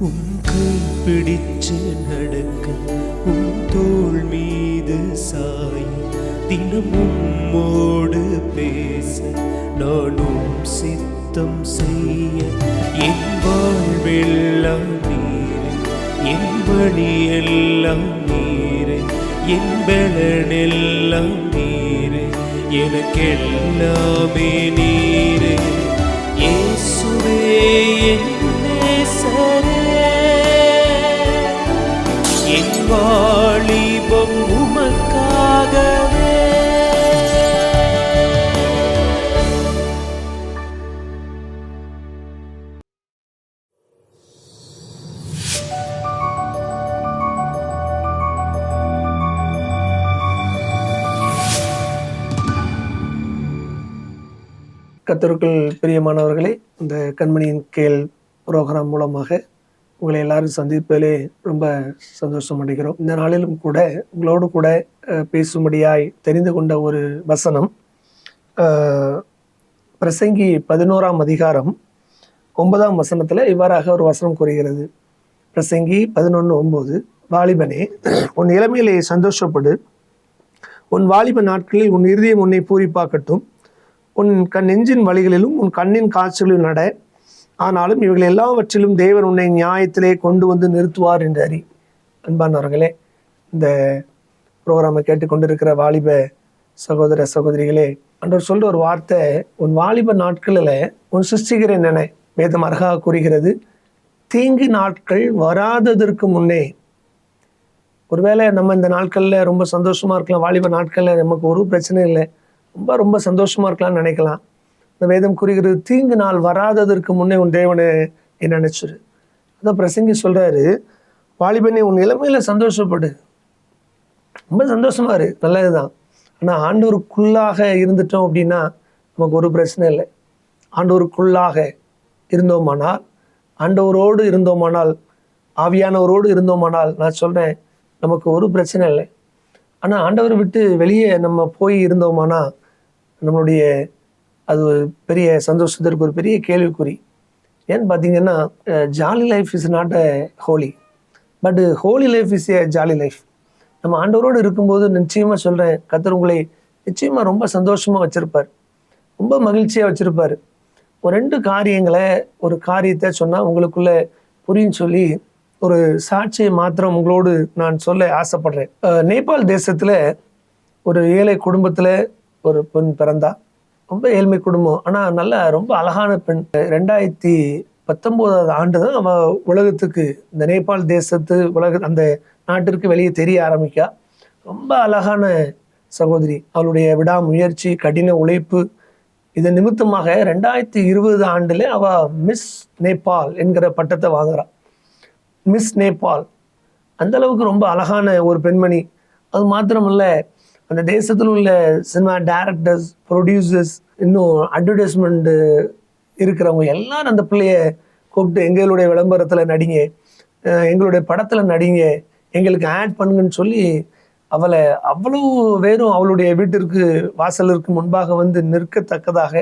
உன் கை பிடிச்சு நடக்க, உன் தோள் மீது சாய, தினம் உம்மோடு பேச, நானும் சித்தம் செய்ய. என் வாழ்வெல்லாம் நீரே, என் வழியெல்லாம் நீரே, என் பலனெல்லாம் நீரே, எனக்கெல்லாமே நீரே. இயேசுவே என் நேசரே, என் வாலிபம் உமக்காகவே. கர்த்தருக்குள் பிரியமானவர்களே, இந்த கண்மணியின் கேள் புரோகிராம் மூலமாக உங்களை எல்லாரும் சந்திப்பதிலே ரொம்ப சந்தோஷம் அடைகிறோம். இந்த நாளிலும் கூட உங்களோடு கூட பேசும்படியாய் தெரிந்து கொண்ட ஒரு வசனம், பிரசங்கி 11ஆம் அதிகாரம் 9ஆம் வசனத்தில் இவ்வாறாக ஒரு வசனம் கூறுகிறது. பிரசங்கி 11:9, வாலிபனே, உன் இளமையிலே சந்தோஷப்படு, உன் வாலிப நாட்களில் உன் இருதயம் உன்னை பூரிப்பாக்கட்டும், உன் நெஞ்சின் வழிகளிலும் உன் கண்ணின் காட்சிகளிலும் நட, ஆனாலும் இவர்கள் எல்லாவற்றிலும் தேவன் உன்னை நியாயத்திலே கொண்டு வந்து நிறுத்துவார் என்று அறி. அன்பானவர்களே, இந்த ப்ரோக்ராமை கேட்டுக்கொண்டிருக்கிற வாலிப சகோதர சகோதரிகளே, அன்றவர் சொல்ற ஒரு வார்த்தை, உன் வாலிப நாட்களில் உன் சிருஷ்டிகரன் என வேதம் அழகாக கூறுகிறது. தீங்கு நாட்கள் வராததற்கு முன்னே. ஒருவேளை நம்ம இந்த நாட்களில் ரொம்ப சந்தோஷமா இருக்கலாம், வாலிப நாட்களில் நமக்கு ஒரு பிரச்சனை இல்லை, ரொம்ப சந்தோஷமா இருக்கலாம்னு நினைக்கலாம். இந்த வேதம் கூறுகிறது, தீங்கு நாள் வராததற்கு முன்னே உன் தேவனை நினைச்சிரு. அதான் பிரசங்கி சொல்றாரு, வாலிபனே உன் இளமையில சந்தோஷப்படு, ரொம்ப சந்தோஷமா இரு, நல்லதுதான். ஆனால் ஆண்டவருக்குள்ளாக இருந்துட்டோம் அப்படின்னா நமக்கு ஒரு பிரச்சனை இல்லை. ஆண்டவருக்குள்ளாக இருந்தோமானால், ஆண்டவரோடு இருந்தோமானால், ஆவியானவரோடு இருந்தோமானால், நான் சொல்றேன் நமக்கு ஒரு பிரச்சனை இல்லை. ஆனால் ஆண்டவரை விட்டு வெளியே நம்ம போய் இருந்தோமானா நம்மளுடைய அது ஒரு பெரிய சந்தோஷத்திற்கு ஒரு பெரிய கேள்விக்குறி. ஏன்னு பார்த்தீங்கன்னா, jolly life is not a holy, but holy life is a jolly life. நம்ம ஆண்டவரோடு இருக்கும்போது நிச்சயமாக சொல்கிறேன், கர்த்தர் உங்களை நிச்சயமாக ரொம்ப சந்தோஷமாக வச்சுருப்பார், ரொம்ப மகிழ்ச்சியாக வச்சுருப்பார். ஒரு 2 காரியங்களை, ஒரு காரியத்தை சொன்னால் உங்களுக்குள்ளே புரியும் சொல்லி ஒரு சாட்சியை மாத்திரம் உங்களோடு நான் சொல்ல ஆசைப்படுறேன். நேபாள் தேசத்தில் ஒரு ஏழை குடும்பத்தில் ஒரு பெண் பிறந்தா. ரொம்ப ஏழ்மை குடும்பம், ஆனால் நல்ல ரொம்ப அழகான பெண். 2019 ஆண்டு தான் அவள் உலகத்துக்கு, இந்த நேபாள் தேசத்து அந்த நாட்டிற்கு வெளியே தெரிய ஆரம்பிக்கா. ரொம்ப அழகான சகோதரி. அவளுடைய விடாமுயற்சி, கடின உழைப்பு, இதன் நிமித்தமாக 2020 ஆண்டுல அவள் மிஸ் நேபாள் என்கிற பட்டத்தை வாங்குறாள். மிஸ் நேபாள். அந்த அளவுக்கு ரொம்ப அழகான ஒரு பெண்மணி. அது மாத்திரமல்ல, அந்த தேசத்தில் உள்ள சினிமா டைரக்டர்ஸ், ப்ரொடியூசர்ஸ், இன்னும் அட்வர்டைஸ்மெண்ட் இருக்கிறவங்க எல்லாரும் அந்த பிள்ளைய கூப்பிட்டு, எங்களுடைய விளம்பரத்தில் நடிங்க, எங்களுடைய படத்தில் நடிங்க, எங்களுக்கு ஆட் பண்ணுங்கன்னு சொல்லி அவளை அவ்வளவு பேரும் அவளுடைய வீட்டிற்கு வாசலிற்கு முன்பாக வந்து நிற்கத்தக்கதாக,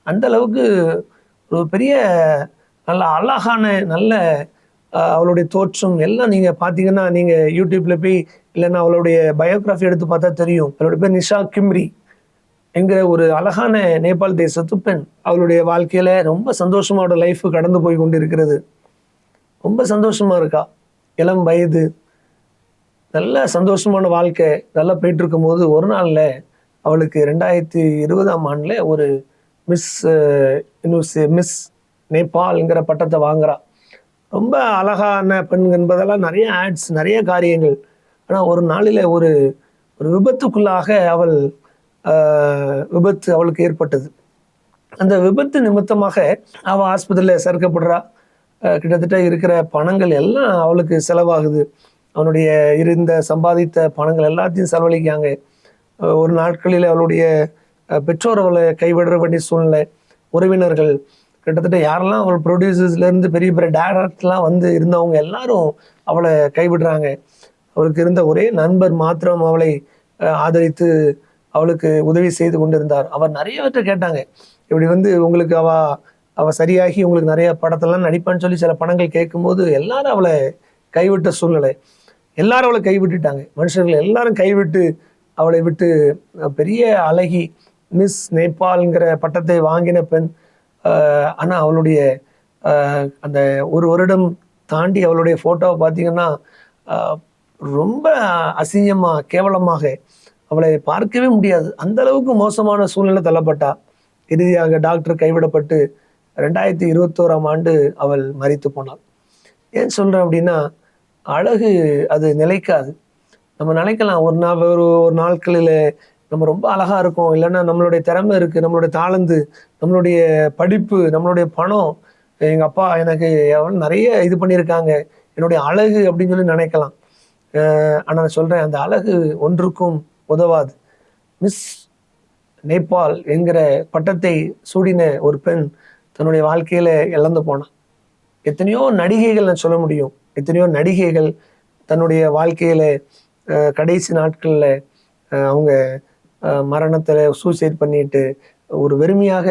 அந்த அளவுக்கு ஒரு பெரிய நல்ல அழகான நல்ல அவளுடைய தோற்றம் எல்லாம் நீங்கள் பார்த்தீங்கன்னா, நீங்கள் யூடியூப்பில் போய் இல்லைன்னா அவளுடைய பயோகிராஃபி எடுத்து பார்த்தா தெரியும். அவளுடைய பேர் நிஷா கிம்ரி என்கிற ஒரு அழகான நேபாள் தேசத்து பெண். அவளுடைய வாழ்க்கையில் ரொம்ப சந்தோஷமாக அவளோட லைஃப் கடந்து போய் கொண்டு இருக்கிறது. ரொம்ப சந்தோஷமாக இருக்கா. இளம் வயது, நல்ல சந்தோஷமான வாழ்க்கை நல்லா போயிட்டு இருக்கும் போது ஒரு நாளில் அவளுக்கு 2020ஆம் ஆண்டில் ஒரு மிஸ் நேபாள்ங்கிற பட்டத்தை வாங்குறா. ரொம்ப அழகான பெண் என்பதெல்லாம் நிறைய ஆட்ஸ், நிறைய காரியங்கள். ஆனால் ஒரு நாளில் ஒரு விபத்துக்குள்ளாக விபத்து அவளுக்கு ஏற்பட்டது. அந்த விபத்து நிமித்தமாக அவள் ஆஸ்பத்திரியில் சேர்க்கப்படுறா. கிட்டத்தட்ட இருக்கிற பணங்கள் எல்லாம் அவளுக்கு செலவாகுது. அவனுடைய இருந்த சம்பாதித்த பணங்கள் எல்லாத்தையும் செலவழிக்காங்க. ஒரு நாட்களில் அவளுடைய பெற்றோர் அவளை கைவிடுற வேண்டிய சூழ்நிலை. உறவினர்கள் கிட்டத்தட்ட யாரெல்லாம் அவள் ப்ரொடியூசர்ஸ்லேருந்து பெரிய பெரிய டைரக்டர்லாம் வந்து இருந்தவங்க எல்லாரும் அவளை கைவிடுறாங்க. அவளுக்கு இருந்த ஒரே நண்பர் மாத்திரம் அவளை ஆதரித்து அவளுக்கு உதவி செய்து கொண்டிருந்தார். அவர் நிறைய பேர்ட்ட கேட்டாங்க, இப்படி வந்து உங்களுக்கு அவள் சரியாகி உங்களுக்கு நிறைய படத்தெல்லாம் நடிப்பான்னு சொல்லி சில படங்கள் கேட்கும்போது எல்லாரும் அவளை கைவிட்ட சூழ்நிலை. எல்லாரும் அவளை கைவிட்டுட்டாங்க. மனுஷர்கள் எல்லாரும் கைவிட்டு அவளை விட்டு பெரிய அழகி மிஸ் நேபாள்ங்கிற பட்டத்தை வாங்கின பெண். ஆனால் அவளுடைய அந்த ஒரு வருடம் தாண்டி அவளுடைய ஃபோட்டோவை பார்த்தீங்கன்னா ரொம்ப அசிங்கமாக கேவலமாக அவளை பார்க்கவே முடியாது. அந்த அளவுக்கு மோசமான சூழ்நிலை தள்ளப்பட்டா. இறுதியாக டாக்டர் கைவிடப்பட்டு 2021 அவள் மரித்து போனாள். ஏன் சொல்கிறேன் அப்படின்னா, அழகு அது நிலைக்காது. நம்ம நினைக்கலாம் ஒரு நாட்களில் நம்ம ரொம்ப அழகாக இருக்கோம், இல்லைன்னா நம்மளுடைய திறமை இருக்குது, நம்மளுடைய தாளந்து, நம்மளுடைய படிப்பு, நம்மளுடைய பணம், எங்கள் அப்பா எனக்கு நிறைய இது பண்ணியிருக்காங்க, என்னுடைய அழகு அப்படின்னு சொல்லி நினைக்கலாம். ஆனால் நான் சொல்கிறேன், அந்த அழகு ஒன்றுக்கும் உதவாது. மிஸ் நேபாள் என்கிற பட்டத்தை சூடின ஒரு பெண் தன்னுடைய வாழ்க்கையில் இழந்து போனான். எத்தனையோ நடிகைகள் நான் சொல்ல முடியும், எத்தனையோ நடிகைகள் தன்னுடைய வாழ்க்கையில் கடைசி நாட்களில் அவங்க மரணத்தில் சூசைட் பண்ணிட்டு ஒரு வெறுமையாக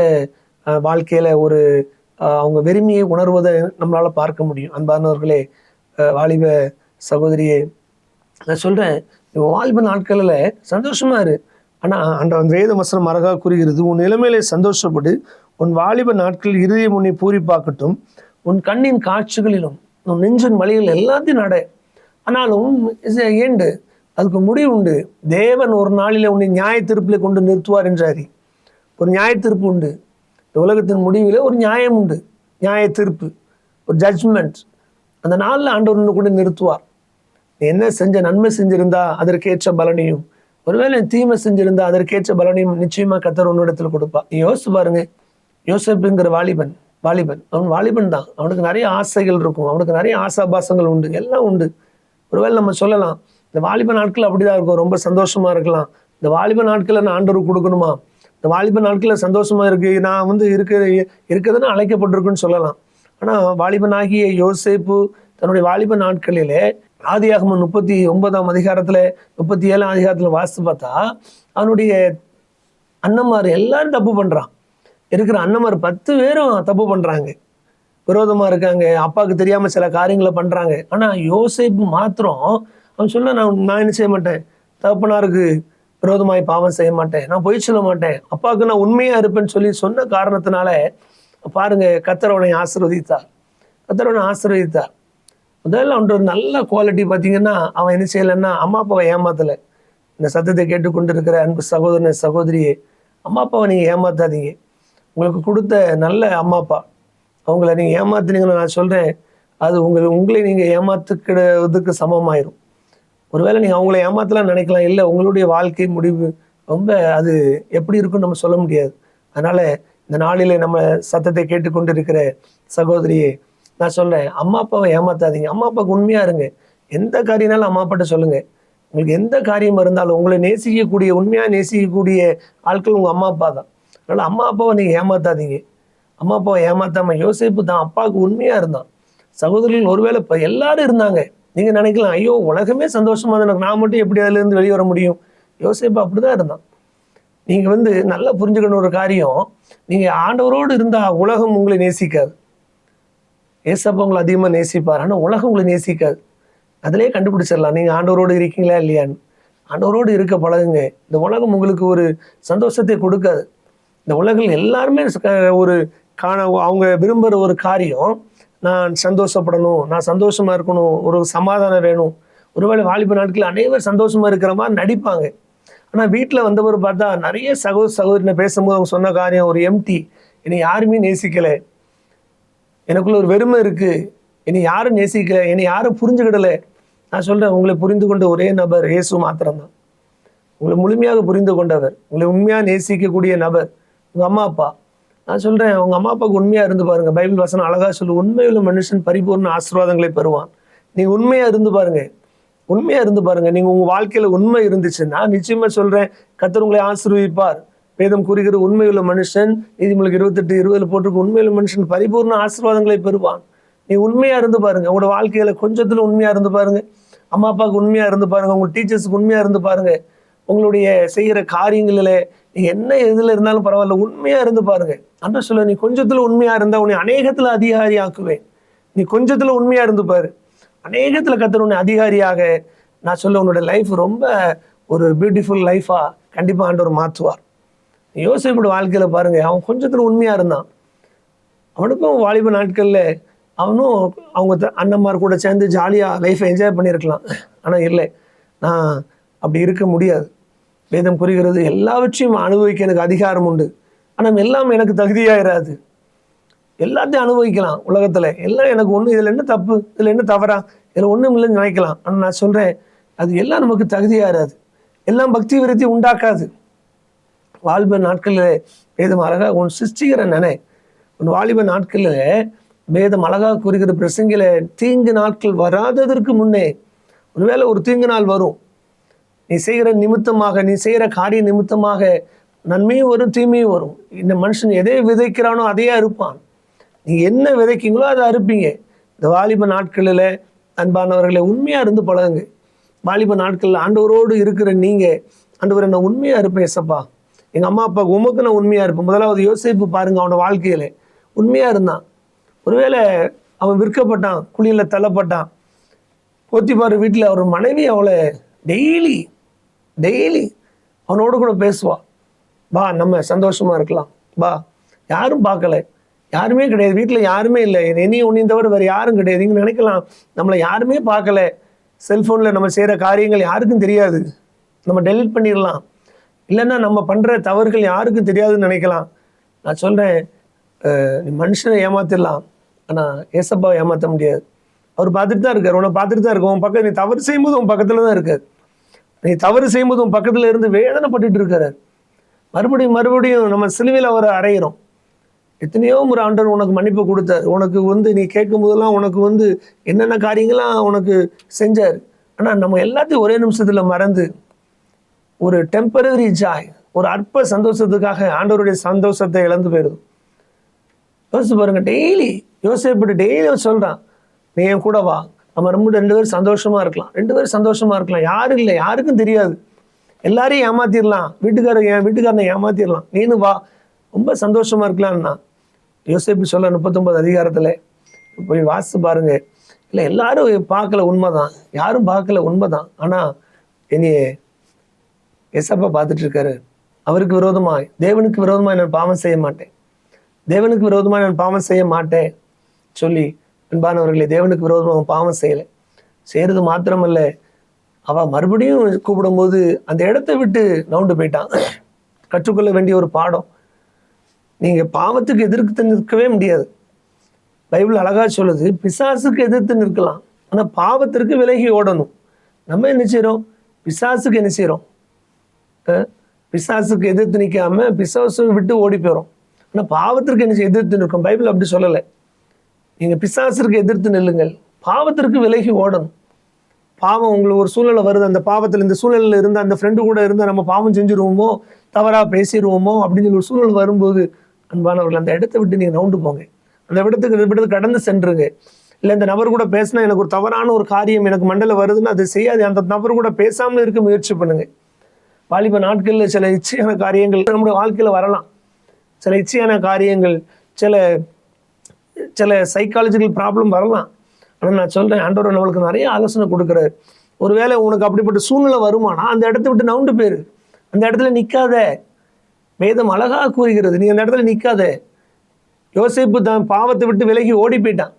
வாழ்க்கையில் ஒரு அவங்க வெறுமையை உணர்வதை நம்மளால் பார்க்க முடியும். அன்பானவர்களே, வாலிப சகோதரியே, நான் சொல்கிறேன், வாலிப நாட்களில் சந்தோஷமாக இரு. ஆனால் அந்த வேத வசனம் அழகாக கூறுகிறது, உன் நிலைமையிலே சந்தோஷப்படு, உன் வாலிப நாட்கள் இருதயம் உன்னை பூரிப்பாக்கட்டும், உன் கண்ணின் காட்சிகளிலும் உன் நெஞ்சின் மலையில் எல்லாத்தையும் நட. ஆனாலும் ஏண்டு அதுக்கு முடிவு உண்டு. தேவன் ஒரு நாளில் உன்னை நியாய தீர்ப்பில் கொண்டு நிறுத்துவார் என்றாரி. ஒரு நியாய தீர்ப்பு உண்டு. இந்த உலகத்தின் முடிவில் ஒரு நியாயம் உண்டு, நியாய தீர்ப்பு, ஒரு ஜட்ஜ்மெண்ட். அந்த நாளில் ஆண்டவர் உன்னை கொண்டு நிறுத்துவார். நீ என்ன செஞ்ச, நன்மை செஞ்சிருந்தா அதற்கேற்ற பலனையும், ஒருவேளை தீமை செஞ்சிருந்தா அதற்கேற்ற பலனையும் நிச்சயமாக கர்த்தர் உன்னிடத்தில் கொடுப்பா. நீ யோசிச்சு பாருங்க, யோசேப்புங்கிற வாலிபன் அவன் வாலிபன் தான். அவனுக்கு நிறைய ஆசைகள் இருக்கும், அவனுக்கு நிறைய ஆசாபாசங்கள் உண்டு, எல்லாம் உண்டு. ஒருவேளை நம்ம சொல்லலாம், இந்த வாலிப நாட்கள் அப்படிதான் இருக்கும், ரொம்ப சந்தோஷமா இருக்கலாம். இந்த வாலிப நாட்களை நான் ஆண்டவருக்கு கொடுக்கணுமா, இந்த வாலிப நாட்களில் சந்தோஷமா இருக்கு, நான் இருக்குதுன்னு அழைக்கப்பட்டிருக்குன்னு சொல்லலாம். ஆனால் வாலிபனாகிய யோசேப்பு தன்னுடைய வாலிப நாட்களிலே ஆதியாகமம் 39 அதிகாரத்தில் 37 அதிகாரத்தில் வாசித்து பார்த்தா அவனுடைய அண்ணன்மார் எல்லாரும் தப்பு பண்ணுறான். இருக்கிற அண்ணன்மார் 10 பேரும் தப்பு பண்ணுறாங்க, விரோதமாக இருக்காங்க, அப்பாவுக்கு தெரியாமல் சில காரியங்களை பண்ணுறாங்க. ஆனால் யோசேப்பு மாத்திரம் அவன் சொல்ல, நான் என்ன செய்ய மாட்டேன், தகப்பனாருக்கு விரோதமாய் பாவம் செய்ய மாட்டேன், நான் பொய் சொல்ல மாட்டேன், அப்பாவுக்கு நான் உண்மையாக இருப்பேன்னு சொல்லி சொன்ன காரணத்தினால பாருங்க, கர்த்தர் அவனை ஆசீர்வதித்தார். முதல்ல அவன் ஒரு நல்ல குவாலிட்டி பார்த்தீங்கன்னா, அவன் என்ன செய்யலைன்னா அம்மா அப்பாவை ஏமாத்தலை. இந்த சத்தத்தை கேட்டுக்கொண்டு இருக்கிற அன்பு சகோதரன் சகோதரியே, அம்மா அப்பாவை நீங்கள் ஏமாத்தாதீங்க. உங்களுக்கு கொடுத்த நல்ல அம்மா அப்பா, அவங்கள நீங்கள் ஏமாத்துனீங்கன்னு நான் சொல்கிறேன், அது உங்களை நீங்கள் ஏமாத்துக்கிறதுக்கு சமமாயிரும். ஒருவேளை நீங்கள் அவங்கள ஏமாத்தலாம் நினைக்கலாம், இல்லை உங்களுடைய வாழ்க்கை முடிவு ரொம்ப அது எப்படி இருக்குன்னு நம்ம சொல்ல முடியாது. அதனால் இந்த நாளில் நம்ம சத்தத்தை கேட்டுக்கொண்டு இருக்கிற சகோதரியே, நான் சொல்கிறேன், அம்மா அப்பாவை ஏமாத்தாதீங்க. அம்மா அப்பாவுக்கு உண்மையாக இருங்க. எந்த காரியம்னாலும் அம்மா அப்பாட்ட சொல்லுங்கள். உங்களுக்கு எந்த காரியம் இருந்தாலும் உங்களை நேசிக்கக்கூடிய, உண்மையாக நேசிக்கக்கூடிய ஆட்கள் உங்கள் அம்மா அப்பா தான். அதனால் அம்மா அப்பாவை நீங்கள் ஏமாத்தாதீங்க. அம்மா அப்பாவை ஏமாத்தாமல், யோசேப்பு தான் அப்பாவுக்கு உண்மையாக இருந்தான். சகோதரிகள் ஒருவேளை இப்போ எல்லாரும் இருந்தாங்க. நீங்கள் நினைக்கலாம், ஐயோ உலகமே சந்தோஷமாக தான், நான் மட்டும் எப்படி அதிலேருந்து வெளியே வர முடியும்? யோசேப்பு அப்படி தான் இருந்தான். நீங்கள் நல்லா புரிஞ்சுக்கணும் ஒரு காரியம், நீங்கள் ஆண்டவரோடு இருந்தால் உலகம் உங்களை நேசிக்காது. ஏசப்பா உங்களை அதிகமாக நேசிப்பார், ஆனால் உலகம் உங்களை நேசிக்காது. அதிலே கண்டுபிடிச்சிடலாம் நீங்கள் ஆண்டவரோடு இருக்கீங்களா இல்லையான்னு. ஆண்டவரோடு இருக்க பழகுங்க. இந்த உலகம் உங்களுக்கு ஒரு சந்தோஷத்தை கொடுக்காது. இந்த உலகில் எல்லாருமே ஒரு அவங்க விரும்புகிற ஒரு காரியம், நான் சந்தோஷப்படணும், நான் சந்தோஷமாக இருக்கணும், ஒரு சமாதானம் வேணும். ஒருவேளை வாலிப நாட்களில் அனைவரும் சந்தோஷமாக இருக்கிற மாதிரி நடிப்பாங்க. ஆனால் வீட்டில் வந்தவர் பார்த்தா நிறைய சகோதரனை பேசும்போது அவங்க சொன்ன காரியம் ஒரு எம்டி, என்னை யாருமே நேசிக்கலை, எனக்குள்ள ஒரு வெறுமை இருக்குது, என்னை யாரும் நேசிக்கலை, என்னை யாரும் புரிஞ்சுக்கிடலை. நான் சொல்கிறேன், உங்களை புரிந்து கொண்ட ஒரே நபர் இயேசு மாத்திரம்தான். உங்களை முழுமையாக புரிந்து கொண்டவர், உங்களை உண்மையாக நேசிக்கக்கூடிய நபர் உங்கள் அம்மா அப்பா. நான் சொல்கிறேன், உங்கள் அம்மா அப்பாவுக்கு உண்மையாக இருந்து பாருங்கள். பைபிள் வசனம் அழகாக சொல்லு, உண்மையுள்ள மனுஷன் பரிபூர்ண ஆசீர்வாதங்களை பெறுவான். நீங்கள் உண்மையாக இருந்து பாருங்கள், உண்மையாக இருந்து பாருங்கள். நீங்கள் உங்கள் வாழ்க்கையில் உண்மை இருந்துச்சுன்னா நிச்சயமாக சொல்கிறேன், கர்த்தர் உங்களை ஆசீர்வதிப்பார். வேதம் கூறுகிற உண்மையுள்ள மனுஷன், நீதிமொழிகள் 28:20 போட்டிருக்கு, உண்மையுள்ள மனுஷன் பரிபூர்ண ஆசீர்வாதங்களை பெறுவான். நீ உண்மையாக இருந்து பாருங்கள், உங்களோட வாழ்க்கையில் கொஞ்சத்தில் உண்மையாக இருந்து பாருங்கள். அம்மா அப்பாவுக்கு உண்மையாக இருந்து பாருங்கள், உங்கள் டீச்சர்ஸுக்கு உண்மையாக இருந்து பாருங்கள். உங்களுடைய செய்கிற காரியங்களில் நீங்கள் என்ன இதில் இருந்தாலும் பரவாயில்ல, உண்மையாக இருந்து பாருங்கள். ஆண்டவர் சொல்ல, நீ கொஞ்சத்துல உண்மையா இருந்தா உன்னை அநேகத்துல அதிகாரி ஆக்குவேன். நீ கொஞ்சத்துல உண்மையா இருந்து பாரு, அநேகத்துல கர்த்தர் உன்னை அதிகாரியாக, நான் சொல்ல, உன்னோட லைஃப் ரொம்ப ஒரு பியூட்டிஃபுல் லைஃபா கண்டிப்பா ஆண்டவர் மாற்றுவார். யோசேப்பு வாழ்க்கையில பாருங்க, அவன் கொஞ்சத்துல உண்மையா இருந்தான். அவனுக்கும் வாலிப நாட்கள்ல அவனும் அவங்க அண்ணன்மார் கூட சேர்ந்து ஜாலியா லைஃப்பை என்ஜாய் பண்ணியிருக்கலாம். ஆனா இல்லை, நான் அப்படி இருக்க முடியாது. வேதம் கூறுகிறது, எல்லாவற்றையும் அனுபவிக்க எனக்கு அதிகாரம் உண்டு, ஆனால் எல்லாம் எனக்கு தகுதியாயிராது. எல்லாத்தையும் அனுபவிக்கலாம் உலகத்துல, எல்லாம் எனக்கு ஒண்ணு, இதுல என்ன தப்பு, இதுல என்ன தவறா, இதுல ஒண்ணும் இல்லைன்னு நினைக்கலாம். ஆனா நான் சொல்றேன், அது எல்லாம் நமக்கு தகுதியாயிராது, எல்லாம் பக்தி விருத்தி உண்டாக்காது. வாலிப நாட்கள்ல வேதம் அழகா, உன் சிருஷ்டிக்கிற நினை, உன் வாலிப நாட்கள்ல வேதம் அழகா கூறுகிற பிரசங்கில, தீங்கு நாட்கள் வராததற்கு முன்னே, ஒருவேளை ஒரு தீங்கு நாள் வரும், நீ செய்கிற நிமித்தமாக, நீ செய்கிற காரிய நிமித்தமாக நன்மையும் வரும் தீமையும் வரும். இந்த மனுஷன் எதை விதைக்கிறானோ அதையே அறுப்பான். நீ என்ன விதைக்கீங்களோ அதை அறுப்பீங்க. இந்த வாலிப நாட்களில் அன்பானவர்களை உண்மையா இருந்து பழகுங்க. வாலிப நாட்களில் ஆண்டவரோடு இருக்கிற நீங்க, ஆண்டவர் நான் உண்மையா இருப்பேன் ஏசப்பா, எங்க அம்மா அப்பா உமக்கு நான் உண்மையா இருப்பேன். முதலாவது யோசேப்பு பாருங்க, அவனோட வாழ்க்கையில உண்மையா இருந்தான். ஒருவேளை அவன் விற்கப்பட்டான், குழியில தள்ளப்பட்டான். போத்திபார் வீட்டில் அவர் மனைவி அவளை டெய்லி அவனோடு கூட பேசுவா, வா நம்ம சந்தோஷமா இருக்கலாம், வா, யாரும் பார்க்கல, யாருமே கிடையாது வீட்டில், யாருமே இல்லை, என்னையும் உன்னையும் தவிர வேறு யாரும் கிடையாது. நீங்கள் நினைக்கலாம், நம்மளை யாருமே பார்க்கல, செல்ஃபோனில் நம்ம செய்கிற காரியங்கள் யாருக்கும் தெரியாது, நம்ம டெலிட் பண்ணிடலாம், இல்லைன்னா நம்ம பண்ணுற தவறுகள் யாருக்கும் தெரியாதுன்னு நினைக்கலாம். நான் சொல்கிறேன், நீ மனுஷனை ஏமாத்திடலாம், ஆனால் ஏசப்பாவை ஏமாற்ற முடியாது. அவர் பார்த்துட்டு தான் இருக்கார், உன்னை பார்த்துட்டு தான் இருக்க. உன் பக்கம் நீ தவறு செய்யும்போது உன் பக்கத்தில் தான் இருக்கார். நீ தவறு செய்யும்போது உன் பக்கத்தில் இருந்து வேதனைப்பட்டுட்டு இருக்கிறார். மறுபடியும் நம்ம சிலுவையில் அவரை அறையிறோம். எத்தனையோ முறை ஆண்டவர் உனக்கு மன்னிப்பு கொடுத்தார். உனக்கு நீ கேட்கும் போதெல்லாம் உனக்கு என்னென்ன காரியங்கள்லாம் உனக்கு செஞ்சார். ஆனால் நம்ம எல்லாத்தையும் ஒரே நிமிஷத்தில் மறந்து ஒரு டெம்பரரி ஜாய், ஒரு அற்ப சந்தோஷத்துக்காக ஆண்டவருடைய சந்தோஷத்தை இழந்து போயிடுது. யோசிச்சு பாருங்க, டெய்லி யோசிப்பட்டு டெய்லி சொல்றான், நீ என் கூட வா, நம்ம ரெண்டு பேரும் சந்தோஷமா இருக்கலாம். யாரும் இல்லை, யாருக்கும் தெரியாது, எல்லாரையும் ஏமாத்திடலாம், வீட்டுக்காரனை ஏமாத்திடலாம், நீனு வா, ரொம்ப சந்தோஷமா இருக்கலாம்னா. யோசேப்பு சொல்ல 39 அதிகாரத்துல போய் வாசித்து பாருங்க. இல்லை எல்லாரும் பார்க்கல, உண்மைதான், யாரும் பார்க்கல, உண்மைதான். ஆனா என்னைய ஏசப்பா பார்த்துட்டு இருக்காரு. அவருக்கு விரோதமாய், தேவனுக்கு விரோதமாய் நான் பாவம் செய்ய மாட்டேன் சொல்லி, அன்பானவர்களே, தேவனுக்கு விரோதமாக பாவம் செய்யலை. செய்யறது மாத்திரமல்ல, அவ மறுபடியும் கூப்பிடும்போது அந்த இடத்தை விட்டு நவுண்டு போயிட்டான். கற்றுக்கொள்ள வேண்டிய ஒரு பாடம். நீங்க பாவத்துக்கு எதிர்த்து நிற்கவே முடியாது. பைபிள் அழகா சொல்லுது, பிசாசுக்கு எதிர்த்து நிற்கலாம், ஆனா பாவத்திற்கு விலகி ஓடணும். நம்ம என்ன செய்யறோம்? பிசாசுக்கு என்ன செய்யறோம்? பிசாசுக்கு எதிர்த்து நிற்காம பிசாசு விட்டு ஓடி போயிடும். ஆனா பாவத்திற்கு என்ன எதிர்த்து நிற்கும்? பைபிள் அப்படி சொல்லலை. நீங்க பிசாசுக்கு எதிர்த்து நில்லுங்கள், பாவத்திற்கு விலகி ஓடணும். பாவம் உங்களுக்கு ஒரு சூழ்நிலை வருது, அந்த பாவத்தில் இந்த சூழ்நிலையில் இருந்து அந்த ஃப்ரெண்டு கூட இருந்தால் நம்ம பாவம் செஞ்சுருவோமோ, தவறாக பேசிடுவோமோ அப்படின்னு சொல்லி ஒரு சூழ்நிலை வரும்போது, அன்பானவர்கள், அந்த இடத்தை விட்டு நீங்கள் நவுண்டு போங்க, அந்த இடத்துக்கு கடந்து சென்றுங்க. இல்லை இந்த நபர் கூட பேசினா எனக்கு ஒரு தவறான ஒரு காரியம் எனக்கு மண்டல வருதுன்னு அதை செய்யாது, அந்த நபர் கூட பேசாமல் இருக்க முயற்சி பண்ணுங்க. வாலிப நாட்களில் சில இச்சையான காரியங்கள் நம்முடைய வாழ்க்கையில் வரலாம். சில இச்சையான காரியங்கள், சில சைக்காலஜிக்கல் ப்ராப்ளம் வரலாம். ஆனால் நான் சொல்கிறேன், ஆண்டவர் நம்மளுக்கு நிறைய ஆலோசனை கொடுக்குறாரு. ஒருவேளை உனக்கு அப்படிப்பட்ட சூழ்நிலை வருமானா அந்த இடத்த விட்டு நவுண்டு போயிரு, அந்த இடத்துல நிற்காத. வேதம் அழகாக கூறுகிறது, நீ அந்த இடத்துல நிற்காத. யோசேப்பு தான் பாவத்தை விட்டு விலகி ஓடி போயிட்டான்.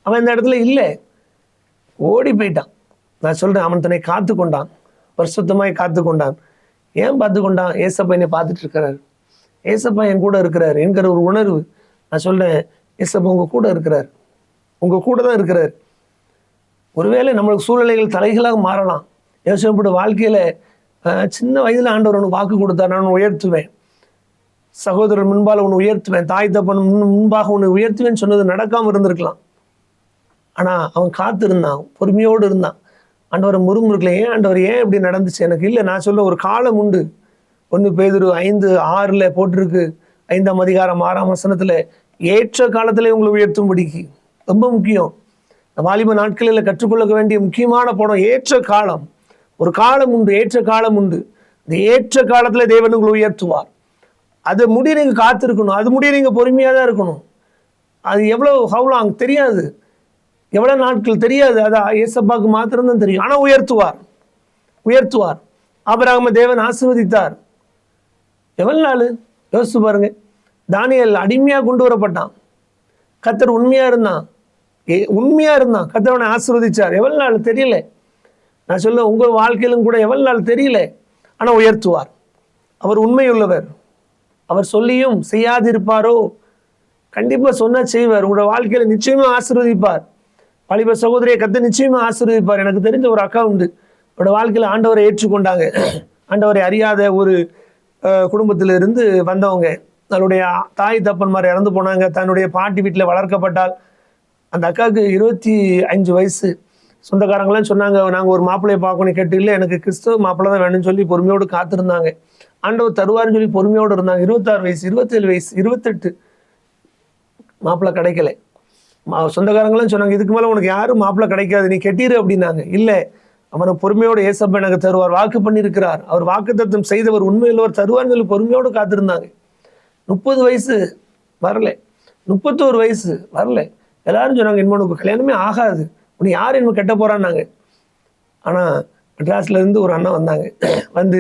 அவன் இந்த இடத்துல இல்லை, ஓடி போயிட்டான். நான் சொல்கிறேன், அவன் தன்னை காத்து கொண்டான், பரிசுத்தமாய் காத்து கொண்டான். ஏன் பார்த்து கொண்டான்? ஏசப்பா என்னை பார்த்துட்டு இருக்கிறாரு, ஏசப்பா என் கூட இருக்கிறார் என்கிற ஒரு உணர்வு. நான் சொல்கிறேன், ஏசப்பா உங்கள் கூட இருக்கிறார், உங்கள் கூட தான் இருக்கிறார். ஒருவேளை நம்மளுக்கு சூழ்நிலைகள் தலைகளாக மாறலாம். யோசிப்போட வாழ்க்கையில் சின்ன வயதில் ஆண்டவர் உனக்கு வாக்கு கொடுத்தார், நான் உயர்த்துவேன், சகோதரர் முன்பால் உன்னை உயர்த்துவேன், தாய் தப்பன் முன்பாக உன்னை உயர்த்துவேன்னு சொன்னது நடக்காமல் இருந்திருக்கலாம். ஆனால் அவன் காத்திருந்தான், பொறுமையோடு இருந்தான். ஆண்டவரை முறுமுறுக்கல, ஏன் ஆண்டவர் ஏன் இப்படி நடந்துச்சு எனக்கு? இல்லை, நான் சொல்ல ஒரு காலம் உண்டு. 1 பேதுரு 5:6 போட்டிருக்கு, 5ஆம் அதிகாரம் 6ஆம் வசனத்தில், ஏற்ற காலத்திலே உங்களை உயர்த்தும்படிக்கு. ரொம்ப முக்கியம். வாலிப நாட்களில் கற்றுக்கொள்ள வேண்டிய முக்கியமான பாடம் ஏற்ற காலம். ஒரு காலம் உண்டு, ஏற்ற காலம் உண்டு. இந்த ஏற்ற காலத்தில் தேவன் உங்களை உயர்த்துவார். அது முடிய நீங்கள் காத்திருக்கணும், அது முடிய நீங்கள் பொறுமையாக தான் இருக்கணும். அது எவ்வளோ ஹவுலாங் தெரியாது, எவ்வளோ நாட்கள் தெரியாது, அதான் ஏசப்பாவுக்கு மாத்திரம்தான் தெரியும். ஆனால் உயர்த்துவார். ஆபிரகாமை தேவன் ஆசீர்வதித்தார். எவ்வளவு நாள் யோசிச்சு பாருங்க. தானியேல் அடிமையாக கொண்டு வரப்பட்டான், கர்த்தர் உண்மையாக இருந்தான், கர்த்தர் அவனை ஆசீர்வதிச்சார். எவ்வளவு நாள் தெரியல. நான் சொல்ல உங்கள் வாழ்க்கையிலும் கூட எவ்வளவு நாள் தெரியல, ஆனால் உயர்த்துவார். அவர் உண்மையுள்ளவர். அவர் சொல்லியும் செய்யாதிருப்பாரோ? கண்டிப்பாக சொன்னால் செய்வார். உங்களோட வாழ்க்கையில் நிச்சயமாக ஆசீர்வதிப்பார். வாலிப சகோதரியை கர்த்தர் நிச்சயமாக ஆசீர்வதிப்பார். எனக்கு தெரிஞ்ச ஒரு அக்கா உண்டு, அவரோட வாழ்க்கையில் ஆண்டவரை ஏற்றுக்கொண்டாங்க. ஆண்டவரை அறியாத ஒரு குடும்பத்திலிருந்து வந்தவங்க. தன்னுடைய தாய் தப்பன்மார் இறந்து போனாங்க. தன்னுடைய பாட்டி வீட்டில் வளர்க்கப்பட்டால். அந்த அக்காவுக்கு 25 வயசு. சொந்தக்காரங்களாம் சொன்னாங்க, நாங்கள் ஒரு மாப்பிள்ளையை பார்க்கணும். கேட்டு இல்லை, எனக்கு கிறிஸ்தவ மாப்பிள்ளை தான் வேணும்னு சொல்லி பொறுமையோடு காத்திருந்தாங்க. ஆண்டவர் தருவார்னு சொல்லி பொறுமையோடு இருந்தாங்க. 26 வயசு, 27 வயசு, 28 மாப்பிள்ளை கிடைக்கல. சொந்தக்காரங்களாம் சொன்னாங்க, இதுக்கு மேலே உனக்கு யாரும் மாப்பிள்ளை கிடைக்காது, நீ கெட்டிரு அப்படின்னாங்க. இல்லை, அவனை பொறுமையோடு ஏசப்பா எனக்கு தருவார், வாக்கு பண்ணியிருக்கிறார், அவர் வாக்குத்தத்தம் செய்தவர், உண்மையுள்ளவர், தருவார்னு சொல்லி பொறுமையோடு காத்திருந்தாங்க. 30 வயசு வரல, 31 வயசு வரல. எல்லாரும் சொன்னாங்க, இனிமே உனக்கு கல்யாணமே ஆகாது, உன்னை யார் இனிமே கெட்ட போறான்னாங்க. ஆனால் மெட்ராஸ்ல இருந்து ஒரு அண்ணா வந்தாங்க. வந்து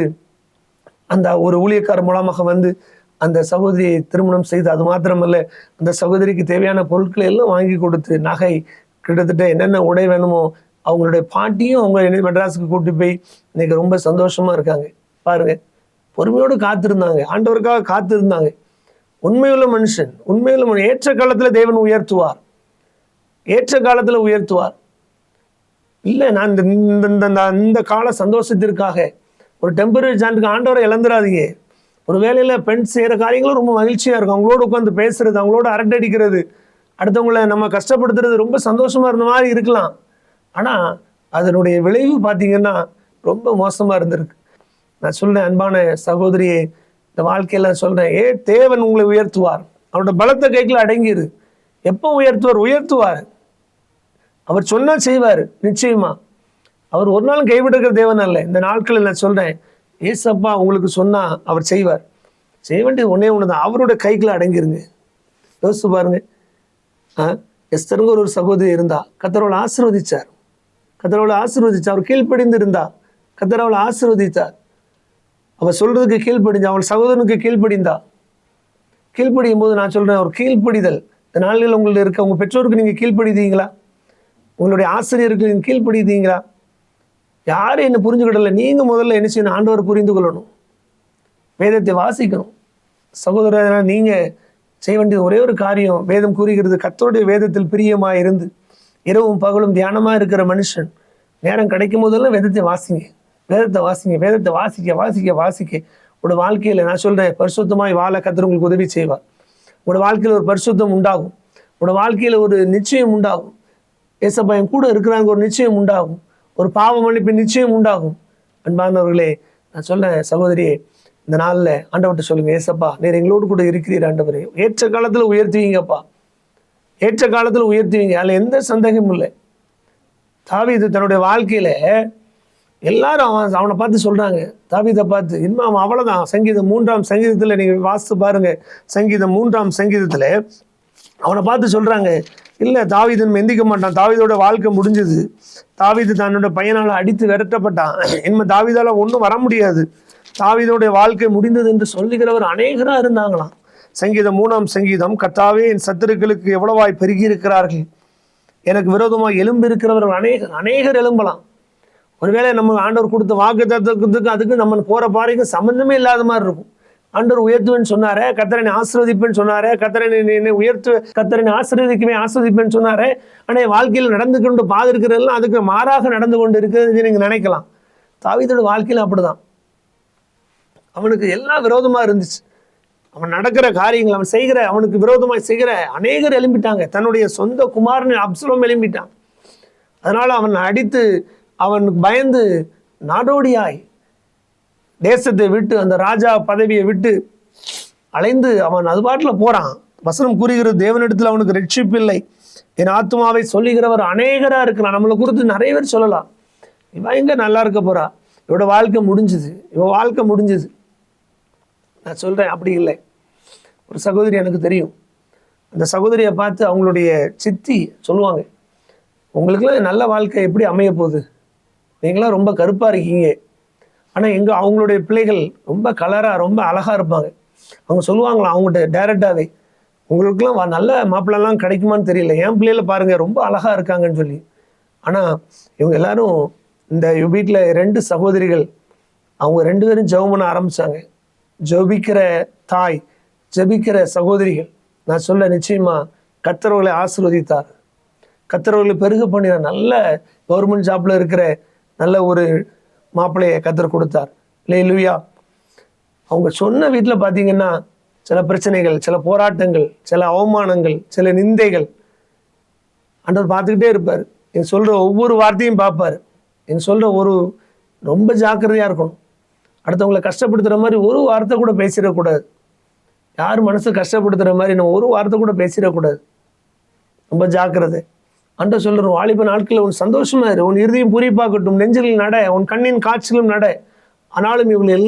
அந்த ஒரு ஊழியக்காரர் மூலமாக வந்து அந்த சகோதரியை திருமணம் செய்து, அது மாத்திரமல்ல அந்த சகோதரிக்கு தேவையான பொருட்களை எல்லாம் வாங்கி கொடுத்து, நகை, கிட்டத்தட்ட என்னென்ன உடை வேணுமோ, அவங்களுடைய பாட்டியும் அவங்க மெட்ராஸுக்கு கூட்டி போய் இன்னைக்கு ரொம்ப சந்தோஷமா இருக்காங்க. பாருங்க, பொறுமையோடு காத்திருந்தாங்க, ஆண்டவருக்காக காத்திருந்தாங்க. உண்மையுள்ள மனுஷன், ஏற்ற காலத்தில் தேவன் உயர்த்துவார், ஏற்ற காலத்தில் உயர்த்துவார். இல்லை, நான் இந்த கால சந்தோஷத்திற்காக ஒரு டெம்பரரி சான்றுக்கு ஆண்டவரை இழந்துடாதீங்க. ஒரு வேலையில் பெண் செய்கிற காரியங்களும் ரொம்ப மகிழ்ச்சியாக இருக்கும். அவங்களோட உட்காந்து பேசுறது, அவங்களோட அரட்டடிக்கிறது, அடுத்தவங்களை நம்ம கஷ்டப்படுத்துறது ரொம்ப சந்தோஷமாக இருந்த மாதிரி இருக்கலாம். ஆனால் அதனுடைய விளைவு பார்த்தீங்கன்னா ரொம்ப மோசமாக இருந்திருக்கு. நான் சொல்கிறேன், அன்பான சகோதரியே, இந்த வாழ்க்கையில் சொல்கிறேன், தேவன் உங்களை உயர்த்துவார். அவரோட பலத்த கைக்குள்ள அடங்கிரு. எப்போ உயர்த்துவார். அவர் சொன்னால் செய்வார். நிச்சயமா அவர் ஒரு நாளும் கைவிடுகிற தேவன் அல்ல. இந்த நாட்களில் நான் சொல்கிறேன், ஏசப்பா உங்களுக்கு சொன்னால் அவர் செய்வார். செய்ய வேண்டியது ஒன்றே ஒன்று தான், அவருடைய கைக்குள்ள அடங்கிருங்க. யோசிச்சு பாருங்க. எஸ்தருங்க ஒரு சகோதரி இருந்தா, கர்த்தர் அவளை ஆசீர்வதிச்சார். அவர் கீழ்ப்படிந்து இருந்தா, கர்த்தர் அவளை ஆசீர்வதித்தார். அவள் சொல்றதுக்கு கீழ்ப்படிஞ்சா, அவள் சகோதரனுக்கு கீழ்ப்படியும் போது நான் சொல்றேன், ஒரு கீழ்ப்படிதல். இந்த நாளில் உங்கள்ட்ட இருக்க உங்க பெற்றோருக்கு நீங்க கீழ்ப்படிதீங்களா? உங்களுடைய ஆசிரியருக்கு நீங்க கீழ்ப்படிதீங்களா? யாரும் என்ன புரிஞ்சுக்கிடல. நீங்க முதல்ல என்ன செய்யணும்? ஆண்டவரை புரிந்து கொள்ளணும், வேதத்தை வாசிக்கணும். சகோதரர், நீங்க செய்ய வேண்டிய ஒரே ஒரு காரியம், வேதம் கூறுகிறது, கர்த்தருடைய வேதத்தில் பிரியமாக இருந்து இரவும் பகலும் தியானமா இருக்கிற மனுஷன் நேரம் கிடைக்கும் போதெல்லாம் வேதத்தை வாசிங்க. வேதத்தை வாசிக்க உங்களோட வாழ்க்கையில நான் சொல்றேன், பரிசுத்தமாய் வாழ கர்த்தர் உங்களுக்கு உதவி செய்வார். உங்களோட வாழ்க்கையில் ஒரு பரிசுத்தம் உண்டாகும். உங்களோட வாழ்க்கையில ஒரு நிச்சயம் உண்டாகும். ஏசப்பா என் கூட இருக்கிறாங்க, ஒரு நிச்சயம் உண்டாகும். ஒரு பாவ மன்னிப்பு நிச்சயம் உண்டாகும். அன்பானவர்களே, நான் சொல்றேன் சகோதரியே, இந்த நாளில் ஆண்டவர்கிட்ட சொல்லுங்க, ஏசப்பா நீர் எங்களோடு கூட இருக்கிறீர் ஆண்டவரே, ஏற்ற காலத்தில் உயர்த்துவீங்கப்பா, ஏற்ற காலத்தில் உயர்த்துவீங்க. அதில் எந்த சந்தேகமும் இல்லை. தாவீது தன்னுடைய வாழ்க்கையில எல்லாரும் அவனை பார்த்து சொல்றாங்க, தாவீதை பார்த்து, இன்னும் அவன் அவ்வளவுதான். சங்கீதம் 3ஆம் சங்கீதத்தில் நீங்க வாசித்து பாருங்க. சங்கீதம் 3ஆம் சங்கீதத்தில் அவனை பார்த்து சொல்றாங்க, இல்லை தாவீதன் எந்திக்க மாட்டான், தாவீதோட வாழ்க்கை முடிஞ்சது, தாவீது தன்னோட பையனால அடித்து விரட்டப்பட்டான், இனிமே தாவீதால ஒன்றும் வர முடியாது, தாவீதோடைய வாழ்க்கை முடிந்தது என்று சொல்லுகிறவர் அநேகராக இருந்தாங்களாம். சங்கீதம் 3ஆம் சங்கீதம், கர்த்தாவே என் சத்துருக்களுக்கு எவ்வளவாய் பெருகி இருக்கிறார்கள், எனக்கு விரோதமாக எலும்பு இருக்கிறவர்கள் அநேகர் எழும்பலாம். ஒருவேளை நம்ம ஆண்டவர் கொடுத்த வாக்குத்தத்தத்துக்கு அதுக்கு நம்ம போற பாறைக்கு சம்பந்தமே இல்லாத மாதிரி இருக்கும். ஆண்டவர் உயர்த்துவேன்னு சொன்னாரே, கர்த்தரை ஆசீர்வதிப்பேன்னு சொன்னாரே, கர்த்தரை ஆசீர்வதிப்பேன்னு சொன்னாரே, ஆனால் வாழ்க்கையில் நடந்து கொண்டு பாதிருக்கிறதெல்லாம் அதுக்கு மாறாக நடந்து கொண்டு இருக்கிறது நீங்க நினைக்கலாம். தாவீதோட வாழ்க்கையில் அப்படிதான். அவனுக்கு எல்லாம் விரோதமா இருந்துச்சு. அவன் நடக்கிற காரியங்கள், அவன் செய்கிற, அவனுக்கு விரோதமாய் செய்கிற அநேகர் எழும்பிட்டாங்க. தன்னுடைய சொந்த குமாரன் அப்சலோம் எழும்பிட்டான். அதனால அவன் அடித்து, அவனுக்கு பயந்து நாடோடியாய் தேசத்தை விட்டு, அந்த ராஜா பதவியை விட்டு அலைந்து அவன் அது பாட்டில் போறான். வசனம் கூறுகிறது, தேவனிடத்தில் அவனுக்கு ரட்சிப்பு இல்லை, என் ஆத்மாவை சொல்லுகிறவர் அநேகரா இருக்கிறான். நம்மளை குறித்து நிறைய பேர் சொல்லலாம், இவன் எங்க நல்லா இருக்க போறா, இவட வாழ்க்கை முடிஞ்சுது. நான் சொல்றேன், அப்படி இல்லை. ஒரு சகோதரி எனக்கு தெரியும். அந்த சகோதரியை பார்த்து அவங்களுடைய சித்தி சொல்லுவாங்க, உங்களுக்குலாம் நல்ல வாழ்க்கை எப்படி அமைய போகுது, நீங்களாம் ரொம்ப கருப்பாக இருக்கீங்க. ஆனால் அவங்களுடைய பிள்ளைகள் ரொம்ப கலராக ரொம்ப அழகாக இருப்பாங்க. அவங்க சொல்லுவாங்களாம் அவங்கள்ட்ட டைரெக்டாகவே, உங்களுக்குலாம் நல்ல மாப்பிள்ளலாம் கிடைக்குமான்னு தெரியல, என் பிள்ளைகளை பாருங்கள் ரொம்ப அழகாக இருக்காங்கன்னு சொல்லி. ஆனால் இவங்க எல்லாரும் இந்த வீட்டில் 2 சகோதரிகள், அவங்க 2 பேரும் ஜெபம் பண்ண ஆரம்பித்தாங்க. ஜெபிக்கிற தாய், ஜெபிக்கிற சகோதரிகள். நான் சொல்ல நிச்சயமாக கர்த்தர்களை ஆசீர்வதித்தார். கர்த்தர்களை பெருக பண்ணினார். நல்ல கவர்மெண்ட் ஜாப்பில் இருக்கிற நல்ல ஒரு மாப்பிள்ளையை கர்த்தர் கொடுத்தார். அல்லேலூயா. அவங்க சொன்ன வீட்டில் பார்த்தீங்கன்னா சில பிரச்சனைகள், சில போராட்டங்கள், சில அவமானங்கள், சில நிந்தைகள் ஆண்டவர் பார்த்துக்கிட்டே இருப்பார். என் சொல்கிற ஒவ்வொரு வார்த்தையும் பார்ப்பார். என் சொல்கிற ரொம்ப ஜாக்கிரதையாக இருக்கணும். அடுத்தவங்களை கஷ்டப்படுத்துகிற மாதிரி ஒரு வார்த்தை கூட பேசிடக்கூடாது. யார் மனசு கஷ்டப்படுத்துகிற மாதிரி நம்ம ஒரு வார்த்தை கூட பேசிடக்கூடாது. ரொம்ப ஜாக்கிரதை. ஆண்டவர் சொல்கிறோம், வாலிப நாட்களில் உன் சந்தோஷமா இரு, உன் இறுதியும் பூரிப்பாக்கட்டும், நெஞ்சில் நட, உன் கண்ணின் காட்சியிலும் நட. ஆனாலும் இவர்கள்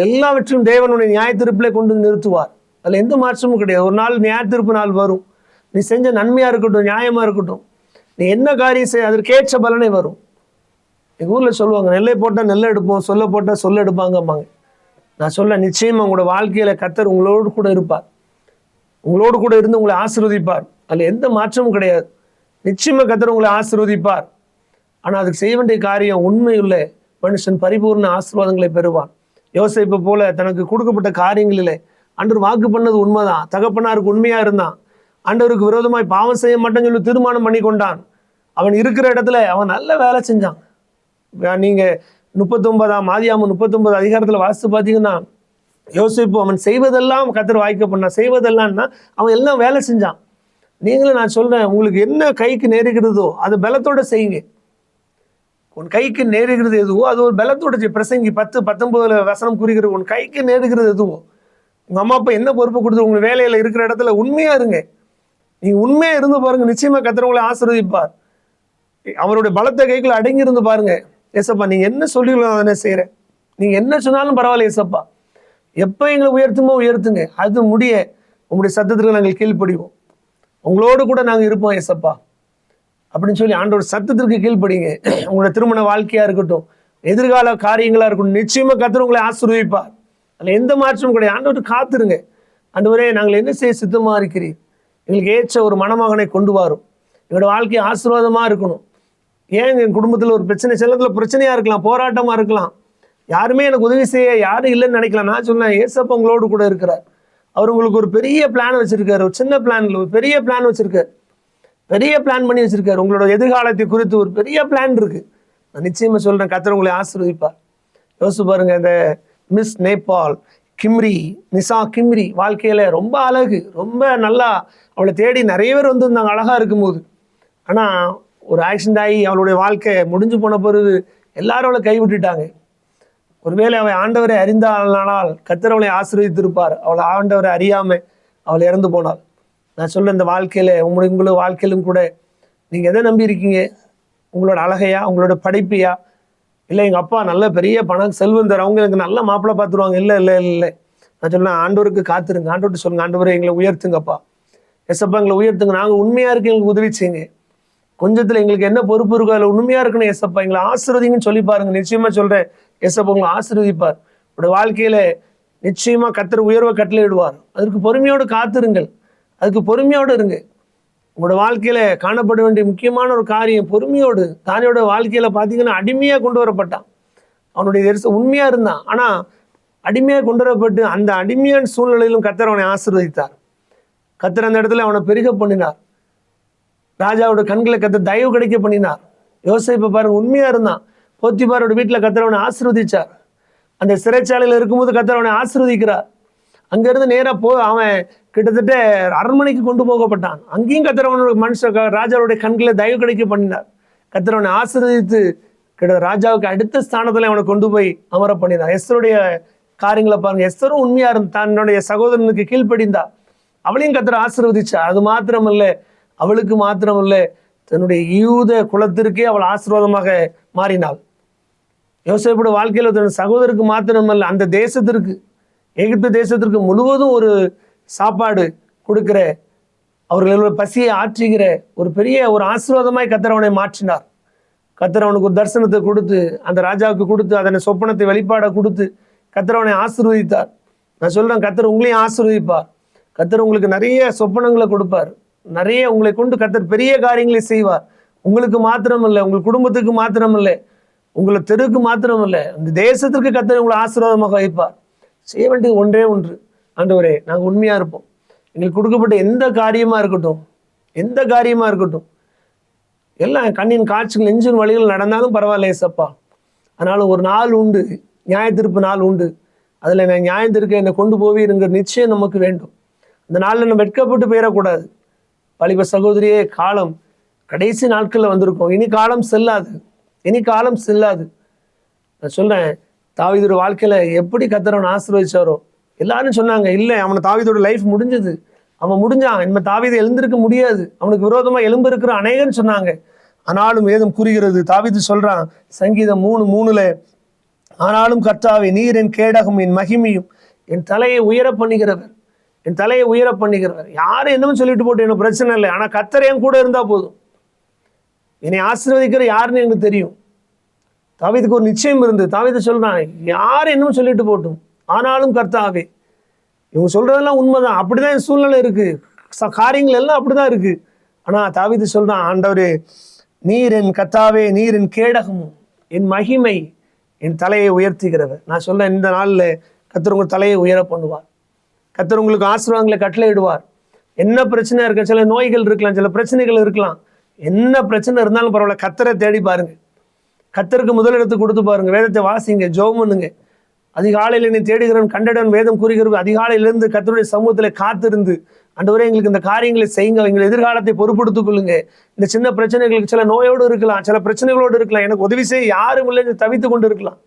எல்லாவற்றிலும் தேவன் உன்னை நியாயத்தீர்ப்பிலே கொண்டு நிறுத்துவார். அதில் எந்த மாற்றமும் கிடையாது. ஒரு நாள் நியாயத்தீர்ப்பு நாள் வரும். நீ செஞ்ச நன்மையாக இருக்கட்டும், நியாயமாக இருக்கட்டும், நீ என்ன காரியம் செய்ய அதற்கேற்ற பலனை வரும். எங்கள் ஊரில் சொல்லுவாங்க, நெல்லை போட்டால் நெல்லை எடுப்போம், சொல்ல போட்டால் சொல்ல எடுப்பாங்கம்மாங்க. நான் சொல்ல நிச்சயமாக உங்களோட வாழ்க்கையில் கர்த்தர் உங்களோடு கூட இருப்பார். உங்களோடு கூட இருந்து உங்களை ஆசீர்வதிப்பார். அதில் எந்த மாற்றமும் கிடையாது. நிச்சயமாக கர்த்தர் உங்களை ஆசீர்வதிப்பார். ஆனால் அதுக்கு செய்ய வேண்டிய காரியம், உண்மையுள்ள மனுஷன் பரிபூர்ண ஆசீர்வாதங்களை பெறுவான். யோசேப்பு போல தனக்கு கொடுக்கப்பட்ட காரியங்களிலே ஆண்டவர் வாக்கு பண்ணது உண்மைதான். தகப்பனாருக்கு உண்மையாக இருந்தான். ஆண்டவருக்கு விரோதமாய் பாவம் செய்ய மாட்டேன்னு சொல்லி தீர்மானம் பண்ணி கொண்டான். அவன் இருக்கிற இடத்துல அவன் நல்ல வேலை செஞ்சான். நீங்கள் 39 ஆதியாகமம் 39 அதிகாரத்தில் வாசித்து பார்த்தீங்கன்னா, யோசேப்பு அவன் செய்வதெல்லாம் கர்த்தர் வாய்க்க பண்ணான். செய்வதெல்லாம்னா அவன் எல்லாம் வேலை செஞ்சான். நீங்களும் நான் சொல்கிறேன், உங்களுக்கு என்ன கைக்கு நேருகிறதோ அதை பலத்தோடு செய்யுங்க. உன் கைக்கு நேருகிறது எதுவோ அது ஒரு பலத்தோட பிரசங்கி 10-19 வசனம் கூறுகிறது. உன் கைக்கு நேருகிறது எதுவோ, உங்கள் அம்மா அப்பா என்ன பொறுப்பு கொடுத்து உங்கள் வேலையில் இருக்கிற இடத்துல உண்மையாக இருங்க. நீங்கள் உண்மையாக இருந்து பாருங்க, நிச்சயமாக கர்த்தர் உங்களை ஆசீர்வதிப்பார். அவருடைய பலத்த கைக்குள்ள அடங்கி இருந்து பாருங்க. ஏசப்பா நீங்கள் என்ன சொல்லிக்கலாம் அதை செய்கிறேன், நீங்கள் என்ன சொன்னாலும் பரவாயில்ல ஏசப்பா, எப்போ எங்களை உயர்த்துமோ உயர்த்துங்க, அது முடிய உங்களுடைய சத்தத்திற்கு நாங்கள் கீழ்ப்படிவோம், உங்களோடு கூட நாங்கள் இருப்போம் ஏசப்பா அப்படின்னு சொல்லி ஆண்டவர் சத்தத்திற்கு கீழ்ப்படிங்க. உங்களோட திருமண வாழ்க்கையாக இருக்கட்டும், எதிர்கால காரியங்களாக இருக்கட்டும், நிச்சயமாக கர்த்தர் உங்களை ஆசீர்வதிப்பார். அதில் எந்த மாற்றமும் கிடையாது. ஆண்டவர் காத்துருங்க. ஆண்டவரே, நாங்கள் என்ன செய்ய சித்தமாக இருக்கிறீர், எங்களுக்கு ஏற்ற ஒரு மணமகனை கொண்டு வரும், எங்களோட வாழ்க்கை ஆசீர்வாதமாக இருக்கணும். ஏன் எங்கள் குடும்பத்தில் ஒரு பிரச்சனை, செல்லத்தில் பிரச்சனையாக இருக்கலாம், போராட்டமாக இருக்கலாம், யாருமே எனக்கு உதவி செய்ய யாரும் இல்லைன்னு நினைக்கலாம். நான் சொன்னேன், ஏசப்பா உங்களோடு கூட இருக்கிறார். அவர் உங்களுக்கு ஒரு பெரிய பிளான் வச்சுருக்காரு. ஒரு சின்ன பிளான் இல்லை, ஒரு பெரிய பிளான் வச்சுருக்காரு. பெரிய பிளான் பண்ணி வச்சுருக்காரு. உங்களோட எதிர்காலத்தை குறித்து ஒரு பெரிய பிளான் இருக்குது. நான் நிச்சயமாக சொல்கிறேன், கர்த்தர் உங்களை ஆசீர்வதிப்பார். யோசிச்சு பாருங்க, இந்த மிஸ் நேபாள் நிசா கிம்ரி வாழ்க்கையில் ரொம்ப அழகு, ரொம்ப நல்லா அவளை தேடி நிறைய பேர் வந்திருந்தாங்க அழகாக இருக்கும்போது. ஆனால் ஒரு ஆக்சிடென்ட் ஆகி அவளுடைய வாழ்க்கை முடிஞ்சு போன பிறகு எல்லாரும் அவளை கைவிட்டுட்டாங்க. ஒருவேளை அவள் ஆண்டவரை அறிந்தானால் கர்த்தர் அவளை ஆசீர்வதித்திருப்பார். அவளை ஆண்டவரை அறியாமல் அவள் இறந்து போனாள். நான் சொல்ல, இந்த வாழ்க்கையில் உங்களோட வாழ்க்கையிலும் கூட நீங்கள் எதை நம்பி இருக்கீங்க? உங்களோட அழகையா, உங்களோட படிப்பையா, இல்லை எங்கள் அப்பா நல்ல பெரிய பணம் செல்வந்தர், அவங்க எனக்கு நல்ல மாப்பிள்ளை பார்த்துருவாங்க, இல்லை. நான் சொன்னேன், ஆண்டவருக்கு காத்துருங்க. ஆண்டவர்கிட்ட சொல்லுங்க, ஆண்டவரை எங்களை உயர்த்துங்கப்பா, எஸ்அப்பா எங்களை உயர்த்துங்க, நாங்கள் உண்மையாக இருக்க எங்களுக்கு உதவி செய்யுங்க, கொஞ்சத்தில் எங்களுக்கு என்ன பொறுப்பு இருக்கோ அதில் உண்மையாக இருக்கணும் எஸ்அப்பா, எங்களை ஆசீர்வதிங்கன்னு சொல்லி பாருங்க. நிச்சயமாக சொல்கிறேன், எஸ்அப்பா உங்களை ஆசீர்வதிப்பார். உங்களோட வாழ்க்கையில் நிச்சயமாக கர்த்தர் உயர்வை கட்டளையிடுவார். அதற்கு பொறுமையோடு காத்திருங்கள், அதுக்கு பொறுமையோடு இருங்க. உங்களோட வாழ்க்கையில் காணப்பட வேண்டிய முக்கியமான ஒரு காரியம் பொறுமையோடு. தானியோட வாழ்க்கையில் பார்த்தீங்கன்னா அடிமையாக கொண்டு வரப்பட்டான். அவனுடைய உண்மையாக இருந்தான், ஆனால் அடிமையாக கொண்டு வரப்பட்டு அந்த அடிமையான சூழ்நிலையிலும் கர்த்தர் அவனை ஆசீர்வதித்தார். கர்த்தர் அந்த இடத்துல அவனை பெருக பண்ணினார். ராஜாவோட கண்களை கர்த்தர் தயவு கிடைக்க பண்ணினார். யோசேப்பை பாருங்க, உண்மையாக இருந்தான். போத்திபாரோட வீட்டில் கர்த்தர் அவனை ஆசீர்வதிச்சார். அந்த சிறைச்சாலையில் இருக்கும்போது கர்த்தர் அவனை ஆசீர்வதிக்கிறார். அங்கேருந்து நேராக அவன் கிட்டத்தட்ட அரண்மனைக்கு கொண்டு போகப்பட்டான். அங்கேயும் கர்த்தர் அவனோட ராஜாவுடைய கண்களை தயவு கிடைக்க பண்ணினார். கர்த்தர் அவனை ஆசீர்வதித்து ராஜாவுக்கு அடுத்த ஸ்தானத்தில் அவனை கொண்டு போய் அமர பண்ணினார். எஸ்தருடைய காரியங்களை பாருங்க, எஸ்தரும் உண்மையாக இருந்தான், தன்னுடைய சகோதரனுக்கு கீழ்ப்படிந்தா, அவளையும் கர்த்தர் ஆசீர்வதிச்சா. அது மாத்திரமல்ல, அவளுக்கு மாத்திரமல்ல, தன்னுடைய யூத குலத்திற்கே அவள் ஆசீர்வாதமாக மாறினாள். யோசேப்போட வாழ்க்கையில் தன் சகோதரருக்கு மாத்திரமல்ல, அந்த தேசத்திற்கு எகிப்து தேசத்திற்கு முழுவதும் ஒரு சாப்பாடு கொடுக்கிற, அவர்களோட பசியை ஆற்றுகிற ஒரு பெரிய ஒரு ஆசீர்வாதமாய் கர்த்தர் அவனை மாற்றினார். கர்த்தர் அவனுக்கு ஒரு தரிசனத்தை கொடுத்து, அந்த ராஜாவுக்கு கொடுத்து, அதனை சொப்பனத்தை வெளிப்பாட கொடுத்து கர்த்தர் அவனை ஆசீர்வதித்தார். நான் சொல்றேன், கர்த்தர் உங்களையும் ஆசீர்வதிப்பார். கர்த்தர் உங்களுக்கு நிறைய சொப்பனங்களை கொடுப்பார். நிறைய உங்களை கொண்டு கர்த்தர் பெரிய காரியங்களை செய்வார். உங்களுக்கு மாத்திரம் இல்லை, உங்கள் குடும்பத்துக்கு மாத்திரம் இல்லை, உங்களை தெருவுக்கு மாத்திரம் இல்லை, அந்த தேசத்திற்கு கர்த்தர் உங்களை ஆசீர்வாதமாக வைப்பார். செய்ய வேண்டியது ஒன்றே ஒன்று, ஆண்டவரே நாங்கள் உண்மையா இருப்போம். எங்களுக்கு கொடுக்கப்பட்ட எந்த காரியமா இருக்கட்டும், எந்த காரியமா இருக்கட்டும், எல்லாம் கண்ணின் காட்சிகள் நெஞ்சின் வழிகள் நடந்தாலும் பரவாயில்ல ஏசப்பா. அதனால ஒரு நாள் உண்டு, நியாயத்தீர்ப்பு நாள் உண்டு. அதில் நான் நியாயத்திற்கு என்னை கொண்டு போவீருங்கிற நிச்சயம் நமக்கு வேண்டும். அந்த நாளில் நம்ம வெட்கப்பட்டு போயிடக்கூடாது. வாலிப சகோதரியே, காலம் கடைசி நாட்களில் வந்திருக்கோம். இனி காலம் செல்லாது, இனி காலம் செல்லாது. நான் சொல்றேன், தாவீதோட வாழ்க்கையில எப்படி கர்த்தர் அவனை ஆசீர்வதிச்சாரோ. எல்லாரும் சொன்னாங்க, இல்லை அவனை தாவீதோட லைஃப் முடிஞ்சது, அவன் முடிஞ்சான், இனிமே தாவீதை எழுந்திருக்க முடியாது, அவனுக்கு விரோதமா எலும்பு இருக்கிற அநேகன்னு சொன்னாங்க. ஆனாலும் வேதம் கூறுகிறது, தாவீது சொல்றான் சங்கீதம் 3:3, ஆனாலும் கர்த்தாவே நீர் என் கேடகம், என் மகிமையும், என் தலையை உயர பண்ணுகிறவர், என் தலையை உயர பண்ணுகிறவர். யாரும் என்னன்னு சொல்லிட்டு போட்டு எனக்கு பிரச்சனை இல்லை, ஆனா கர்த்தர் என் கூட இருந்தா போதும். என்னை ஆசீர்வதிக்கிற யாருன்னு எனக்கு தெரியும். தாவீதுக்கு ஒரு நிச்சயம் இருந்து தாவீது சொல்றான், யார் என்னும் சொல்லிட்டு போட்டும், ஆனாலும் கர்த்தாவே. இவங்க சொல்றதெல்லாம் உண்மைதான், அப்படிதான் என் சூழ்நிலை இருக்கு, காரியங்கள் எல்லாம் அப்படிதான் இருக்கு. ஆனா தாவீது சொல்றான், ஆண்டவரே நீர் என் கர்த்தாவே, நீர் என் கேடகமும், என் மகிமை, என் தலையை உயர்த்துகிறவர். நான் சொல்றேன், இந்த நாளில் கர்த்தர் உங்கள் தலையை உயர பண்ணுவார். கர்த்தர் உங்களுக்கு ஆசீர்வாதங்களை கட்டளையிடுவார். என்ன பிரச்சனை இருக்க, சில நோய்கள் இருக்கலாம், சில பிரச்சனைகள் இருக்கலாம், என்ன பிரச்சனை இருந்தாலும் பரவாயில்ல, கர்த்தரை தேடி பாருங்க, கர்த்தருக்கு முதலிடத்து கொடுத்து பாருங்க, வேதத்தை வாசிங்க, ஜெபம் பண்ணுங்க. அதிகாலையில் என்னை தேடுகிறவன் கண்டடன் வேதம் கூறுகிறது. அதிகாலையிலிருந்து கர்த்தருடைய சமூகத்தில் காத்திருந்து, ஆண்டவரே எங்களுக்கு இந்த காரியங்களை செய்யுங்க, எங்கள் எதிர்காலத்தை பொறுப்படுத்திக் கொள்ளுங்க. இந்த சின்ன பிரச்சனைகளுக்கு, சில நோயோடு இருக்கலாம், சில பிரச்சனைகளோடு இருக்கலாம், எனக்கு உதவி செய்ய யாரும் இல்லை தவித்து கொண்டு இருக்கலாம்.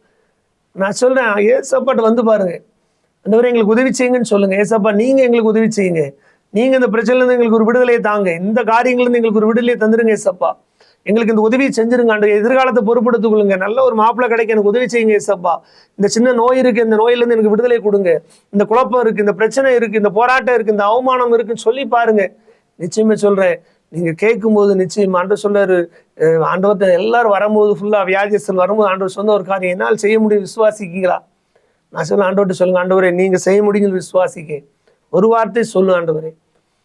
நான் சொல்றேன், ஏசப்பாட்ட வந்து பாருங்க, ஆண்டவரே எங்களுக்கு உதவி செய்யுங்கன்னு சொல்லுங்க. ஏசப்பா நீங்க எங்களுக்கு உதவி செய்யுங்க, நீங்க இந்த பிரச்சனையிலிருந்து எங்களுக்கு ஒரு விடுதலையை தாங்க, இந்த காரியங்கள்லேருந்து எங்களுக்கு ஒரு விடுதலையை தந்துருங்க ஏசப்பா, எங்களுக்கு இந்த உதவியை செஞ்சிருங்க, ஆண்டு எதிர்காலத்தை பொறுப்படுத்திக் கொள்ளுங்க, நல்ல ஒரு மாப்பிள்ளை கிடைக்க எனக்கு உதவி செய்யுங்க ஏசப்பா, இந்த சின்ன நோய் இருக்கு, இந்த நோயிலிருந்து எனக்கு விடுதலை கொடுங்க, இந்த குழப்பம் இருக்கு, இந்த பிரச்சனை இருக்கு, இந்த போராட்டம் இருக்கு, இந்த அவமானம் இருக்குன்னு சொல்லி பாருங்க. நிச்சயமே சொல்றேன், நீங்க கேட்கும் போது நிச்சயம் ஆண்டவர் சொல்றாரு, ஆண்டவர்கிட்ட எல்லாரும் வரும்போது ஃபுல்லா வியாதியஸ்தல் வரும்போது ஆண்டவர் சொன்ன ஒரு காரியம், என்னால் செய்ய முடியும் விசுவாசிக்கிறீங்களா? நான் சொல்ல, ஆண்டவர்கிட்ட சொல்லுங்க, ஆண்டவரே நீங்க செய்ய முடியுங்க விசுவாசிக்க, ஒரு வார்த்தை சொல்லு ஆண்டவரே,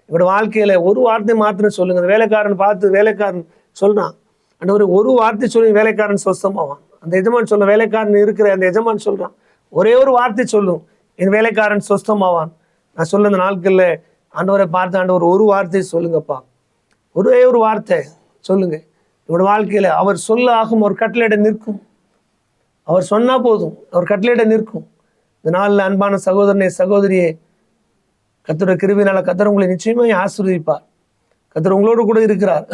எங்களோட வாழ்க்கையில ஒரு வார்த்தை மாத்திரம் சொல்லுங்க. அந்த வேலைக்காரன் பார்த்து வேலைக்காரன் சொல்றான், ஆண்டவரே ஒரு வார்த்தை சொல்லி வேலைக்காரன் சொஸ்தமாவான். அந்த எஜமான் சொல்ல, வேலைக்காரன் இருக்கிற அந்த எஜமான் சொல்றான், ஒரே ஒரு வார்த்தை சொல்லும், என் வேலைக்காரன் சொஸ்தமாவான். நான் சொல்ல, அந்த நாட்கள்ல ஆண்டவரை பார்த்து, ஆண்டவர் ஒரு வார்த்தை சொல்லுங்கப்பா, ஒரே ஒரு வார்த்தை சொல்லுங்க. என்னோட வாழ்க்கையில அவர் சொல்ல ஆகும், அவர் கட்டளையிட நிற்கும், அவர் சொன்னா போதும், அவர் கட்டளையிட நிற்கும். இந்த நாளில் அன்பான சகோதரனே சகோதரியே, கர்த்தருடைய கிருபையினால கர்த்தர் உங்களை நிச்சயமா ஆசீர்வதிப்பார். கர்த்தர் உங்களோடு கூட இருக்கிறார்.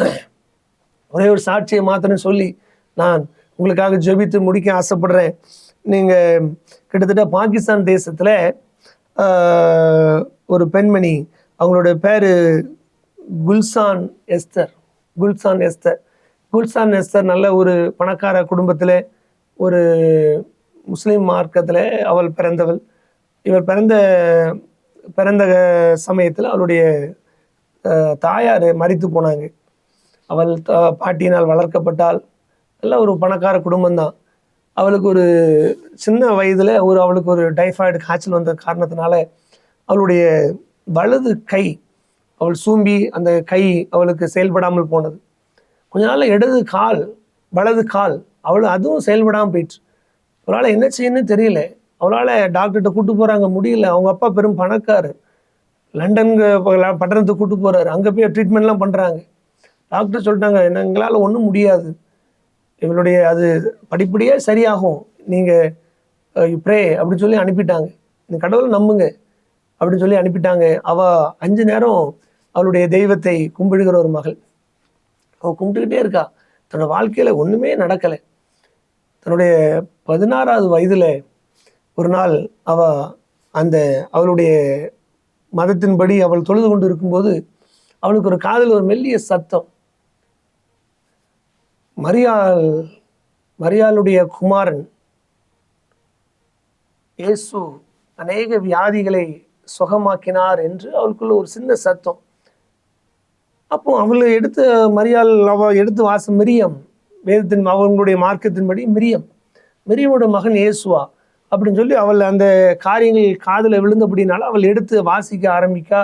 ஒரே ஒரு சாட்சியை மாத்திரம் சொல்லி நான் உங்களுக்காக ஜெபித்து முடிக்க ஆசைப்படுறேன். நீங்க கிட்டத்தட்ட பாகிஸ்தான் தேசத்துல ஒரு பெண்மணி, அவங்களுடைய பேரு குல்சான் எஸ்தர். குல்சான் எஸ்தர் நல்ல ஒரு பணக்கார குடும்பத்தில், ஒரு முஸ்லீம் மார்க்கத்தில் அவள் பிறந்தவள். இவர் பிறந்த சமயத்தில் அவளுடைய தாயார் மரித்து போனாங்க. அவள் பாட்டியினால் வளர்க்கப்பட்டால், நல்ல ஒரு பணக்கார குடும்பம்தான். அவளுக்கு ஒரு சின்ன வயதில் அவளுக்கு ஒரு டைஃபாய்டு காய்ச்சல் வந்த காரணத்தினால அவளுடைய வலது கை அவள் சூம்பி, அந்த கை அவளுக்கு செயல்படாமல் போனது. கொஞ்ச நாள் வலது கால் அதுவும் செயல்படாமல் போயிடுச்சு. அவளால் என்ன செய்யணும்னு தெரியல. அவளால் டாக்டர்கிட்ட கூப்பிட்டு போகிறாங்க, முடியல. அவங்க அப்பா பெரும் பணக்காரர், லண்டன் பட்டணத்துக்கு கூப்பிட்டு போகிறாரு, அங்கே போய் ட்ரீட்மெண்ட்லாம் பண்ணுறாங்க. டாக்டர் சொல்லிட்டாங்க, எங்களால் ஒன்றும் முடியாது, இவளுடைய அது படிப்படியே சரியாகும், நீங்கள் ப்ரே அப்படின்னு சொல்லி அனுப்பிட்டாங்க. இந்த கடவுளை நம்புங்க அப்படின்னு சொல்லி அனுப்பிட்டாங்க. அவள் 5 நேரம் அவளுடைய தெய்வத்தை கும்பிடுகிற ஒரு மகள். அவள் கும்பிட்டுக்கிட்டே இருக்கா. தன்னோட வாழ்க்கையில் ஒன்றுமே நடக்கலை. தன்னுடைய 16வது வயதில் ஒரு நாள் அவளுடைய மதத்தின்படி அவள் தொழுது கொண்டு இருக்கும்போது அவளுக்கு ஒரு காதில் ஒரு மெல்லிய சத்தம், மரியாளுடைய குமாரன் இயேசு அநேக வியாதிகளை சுகமாக்கினார் என்று அவளுக்குள்ள ஒரு சின்ன சத்தம். அப்போ அவளை எடுத்து அவள் எடுத்து வாசம் மிரியம், வேதத்தின் அவங்களுடைய மார்க்கத்தின்படி மிரியமோட மகன் இயேசுவா அப்படின்னு சொல்லி அவள் அந்த காரியங்கள் காதில் விழுந்தபடினால அவள் எடுத்து வாசிக்க ஆரம்பிக்கா.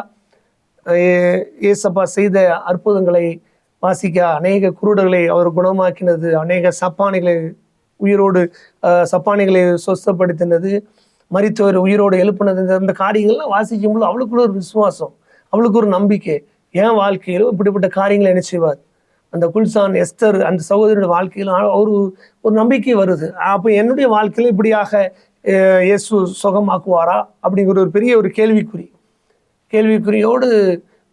ஏசப்பா செய்த அற்புதங்களை வாசிக்க, அநேக குருடர்களை அவர் குணமாக்கினது, அநேக சப்பானிகளை சொஸ்தப்படுத்தினது, மரித்தவர் உயிரோடு எழுப்பினது, அந்த காரியங்கள்லாம் வாசிக்கும்போது அவளுக்குள்ள ஒரு விசுவாசம், அவளுக்கு ஒரு நம்பிக்கை. என் வாழ்க்கையிலும் இப்படிப்பட்ட காரியங்களை என்ன செய்வார், அந்த குல்சான் எஸ்தர் அந்த சகோதரியோட வாழ்க்கையிலும் ஒரு நம்பிக்கை வருது. அப்போ என்னுடைய வாழ்க்கையில இப்படியாக இயேசு சுகமாக்குவாரா அப்படிங்கிற ஒரு பெரிய ஒரு கேள்விக்குறியோடு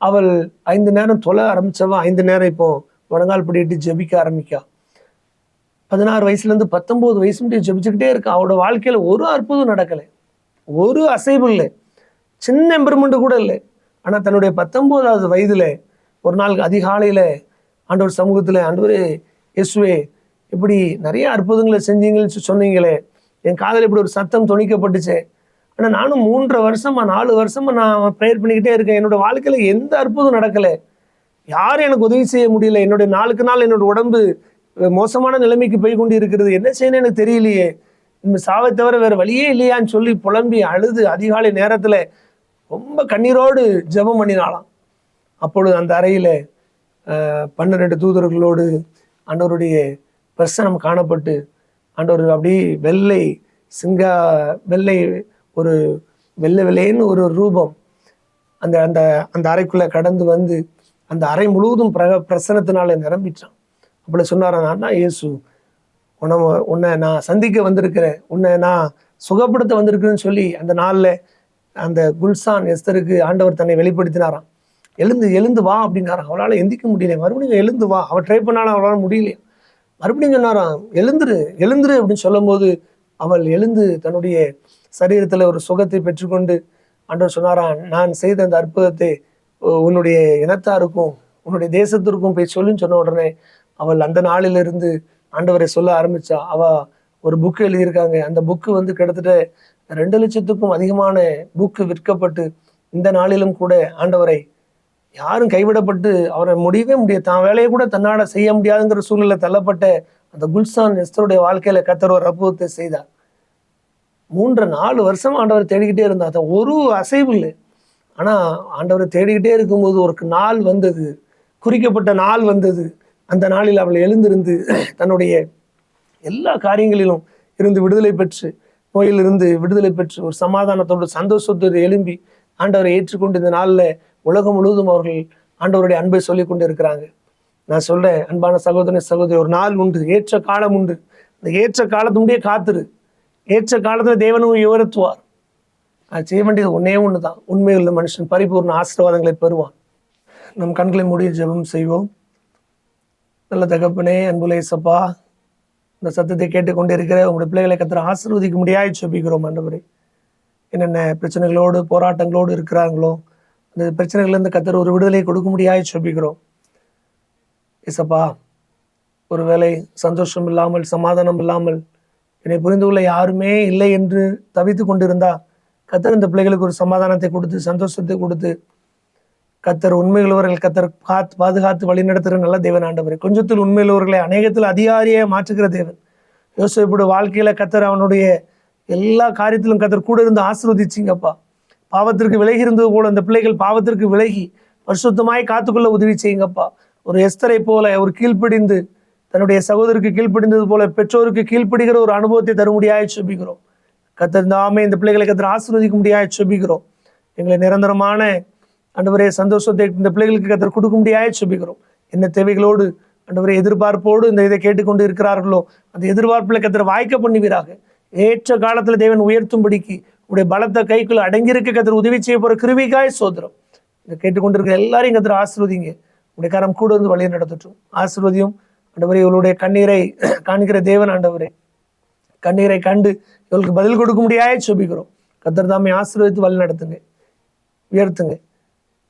அவள் 5 நேரம் தொலை ஆரம்பிச்சவா 5 நேரம் இப்போ முழங்கால் படிட்டு ஜெபிக்க ஆரம்பிக்கா. 16 வயசுலேருந்து 19 வயசு முடியும் ஜெபிச்சுக்கிட்டே இருக்கா. அவளோட வாழ்க்கையில ஒரு அற்புதம் நடக்கலை, ஒரு அசைவு இல்லை, சின்ன இம்ப்ரூவ்மெண்ட் கூட இல்லை. ஆனால் தன்னுடைய 19வது வயதுல ஒரு நாள் அதிகாலையில ஆண்டவர் சமூகத்தில், ஆண்டவரே இயேசுவே இப்படி நிறைய அற்புதங்களை செஞ்சீங்கன்னு சொன்னீங்களே, என் காதில் இப்படி ஒரு சத்தம் துணிக்கப்பட்டுச்சே, ஆனால் நானும் 3 வருஷமா 4 வருஷமா நான் ப்ரேயர் பண்ணிக்கிட்டே இருக்கேன், என்னோட வாழ்க்கையில எந்த அற்புதம் நடக்கலை, யாரும் எனக்கு உதவி செய்ய முடியல, என்னுடைய நாளுக்கு நாள் என்னோட உடம்பு மோசமான நிலைமைக்கு போய் கொண்டு இருக்கிறது, என்ன செய்யணும் எனக்கு தெரியலையே, இந்த சாவை தவிர வேற வழியே இல்லையான்னு சொல்லி புலம்பி அழுது அதிகாலை நேரத்துல ரொம்ப கண்ணீரோடு ஜெபம் பண்ணினாலாம். அப்பொழுது அந்த அறையில 12 தூதர்களோடு ஆண்டவருடைய பிரசனம் காணப்பட்டு, ஆண்டவர் அப்படி வெள்ளை ஒரு வெள்ளைன்னு ஒரு ரூபம் அந்த அந்த அந்த அறைக்குள்ள கடந்து வந்து அந்த அறை முழுவதும் பிரசனத்தினால நிரம்பிச்சான். அப்படி சொன்னாரா, நான் தான் இயேசு, உன்னை நான் சந்திக்க வந்திருக்கிறேன், உன்னை நான் சுகப்படுத்த வந்திருக்கிறேன்னு சொல்லி அந்த நாளில் அந்த குல்சான் எஸ்தருக்கு ஆண்டவர் தன்னை வெளிப்படுத்தினாராம். எழுந்து வா அப்படின்னாராம். அவளால் எந்திக்க முடியல. மறுபடியும் எழுந்து வா, அவள் ட்ரை பண்ணாலும் அவளால் முடியலையா. மறுபடியும் சொன்னாராம், எழுந்துரு அப்படின்னு சொல்லும் போது அவள் எழுந்து தன்னுடைய சரீரத்தில் ஒரு சுகத்தை பெற்றுக்கொண்டு ஆண்டவர் சொன்னாராம், நான் செய்த அந்த அற்புதத்தை உன்னுடைய இனத்தாருக்கும் உன்னுடைய தேசத்திற்கும் போய் சொல்லுன்னு சொன்ன உடனே அவள் அந்த நாளிலிருந்து ஆண்டவரை சொல்ல ஆரம்பிச்சா. ஒரு புக்கு எழுதியிருக்காங்க. அந்த புக்கு வந்து கிட்டத்தட்ட 2 லட்சத்துக்கும் அதிகமான புக்கு விற்கப்பட்டு இந்த நாளிலும் கூட ஆண்டவரை யாரும் கைவிடப்பட்டு அவரை முடியவே முடியாது, தான் வேலையை கூட தன்னால செய்ய முடியாதுங்கிற சூழ்நிலை தள்ளப்பட்ட அந்த குல்சான் எஸ்தருடைய வாழ்க்கையில கர்த்தர் ஒரு அற்புதத்தை செய்தார். 3-4 வருஷம் ஆண்டவரை தேடிக்கிட்டே இருந்தா, ஒரு அசைவு இல்லை. ஆனா ஆண்டவரை தேடிக்கிட்டே இருக்கும்போது ஒரு நாள் வந்தது, குறிக்கப்பட்ட நாள் வந்தது. அந்த நாளில் அவள் எழுந்திருந்து தன்னுடைய எல்லா காரியங்களிலும் இருந்து விடுதலை பெற்று, நோயிலிருந்து விடுதலை பெற்று ஒரு சமாதானத்தோடு சந்தோஷத்தோடு எழும்பி ஆண்டவரை ஏற்றுக்கொண்டு இந்த நாளில் உலகம் முழுவதும் அவர்கள் ஆண்டவருடைய அன்பை சொல்லி கொண்டு இருக்கிறாங்க. நான் சொல்றேன், அன்பான சகோதரி, ஒரு நாள் உண்டு, ஏற்ற காலம் உண்டு. இந்த ஏற்ற காலத்துடைய காத்துரு, ஏற்ற காலத்துல தேவனும் உயர்த்துவார். அது செய்ய வேண்டியது ஒண்ணு தான், உண்மையுள்ள மனுஷன் பரிபூர்ண ஆசீர்வாதங்களை பெறுவான். நம் கண்களை மூடி ஜெபம் செய்வோம். நல்ல தகப்பனே, அன்புள்ள இயேசப்பா, இந்த சத்தத்தை கேட்டுக்கொண்டு இருக்கிற உங்களுடைய பிள்ளைகளை கர்த்தர் ஆசீர்வதிக்க முடியாது ஜெபிக்கிறோம். ஆண்டவரே, என்னென்ன பிரச்சனைகளோடு போராட்டங்களோடு இருக்கிறாங்களோ அந்த பிரச்சனைகள்லேருந்து கர்த்தர் ஒரு விடுதலை கொடுக்க முடியாது ஜெபிக்கிறோம். இயேசப்பா, ஒருவேளை சந்தோஷம் இல்லாமல் சமாதானம் இல்லாமல் என்னை புரிந்து கொள்ள யாருமே இல்லை என்று தவித்து கொண்டிருந்தா கர்த்தர் இந்த பிள்ளைகளுக்கு ஒரு சமாதானத்தை கொடுத்து சந்தோஷத்தை கொடுத்து கர்த்தர் உண்மையுள்ளவர்கள் கர்த்தர் பாதுகாத்து வழிநடத்துகிற நல்ல தேவன். ஆண்டவரே, கொஞ்சத்தில் உண்மையுள்ளவர்களை அநேகத்தில் அதிகாரியை மாற்றுகிற தேவன். யோசேப்புடைய வாழ்க்கையில கர்த்தர் அவனுடைய எல்லா காரியத்திலும் கர்த்தர் கூட இருந்து ஆசீர்வதிச்சிங்கப்பா. பாவத்திற்கு விலகி இருந்தது போல அந்த பிள்ளைகள் பாவத்திற்கு விலகி பரிசுத்தமாய் காத்துக்கொள்ள உதவி செய்யுங்கப்பா. ஒரு எஸ்தரை போல ஒரு கீழ்ப்பிடிந்து தன்னுடைய சகோதரருக்கு கீழ்ப்பிடிந்தது போல பெற்றோருக்கு கீழ்ப்பிடிக்கிற ஒரு அனுபவத்தை தர முடியாது செபிக்கிறோம். கர்த்தர் தாமே இந்த பிள்ளைகளை கர்த்தர் ஆசீர்வதிக்க முடியாது செபிக்கிறோம். எங்களை நிரந்தரமான ஆண்டவரே சந்தோஷத்தை இந்த பிள்ளைகளுக்கு கர்த்தர் கொடுக்க முடியாது செபிக்கிறோம். என்ன தேவைகளோடு ஆண்டவரே எதிர்பார்ப்போடு இந்த இதை கேட்டுக்கொண்டு இருக்கிறார்களோ அந்த எதிர்பார்ப்புல கர்த்தர் வாய்க்க பண்ணுவீராக. ஏற்ற காலத்துல தேவன் உயர்த்தும்படிக்கு உடைய பலத்த கைக்குள்ள அடங்கியிருக்க கர்த்தர் உதவி செய்ய போற கிருபைக்காய் சோதரம். இதை கேட்டுக்கொண்டிருக்கிற எல்லாரையும் கர்த்தர் ஆசீர்வதிங்க. உடைய கரம் கூட இருந்து வழி நடத்தட்டும். ஆசீர்வதியும் ஆண்டவரே. இவளுடைய கண்ணீரை காண்கிற தேவன் ஆண்டவரே, கண்ணீரை கண்டு இவளுக்கு பதில் கொடுக்க முடியாது செபிக்கிறோம். கர்த்தர் தாமே ஆசீர்வதித்து வழி நடத்துங்க, உயர்த்துங்க.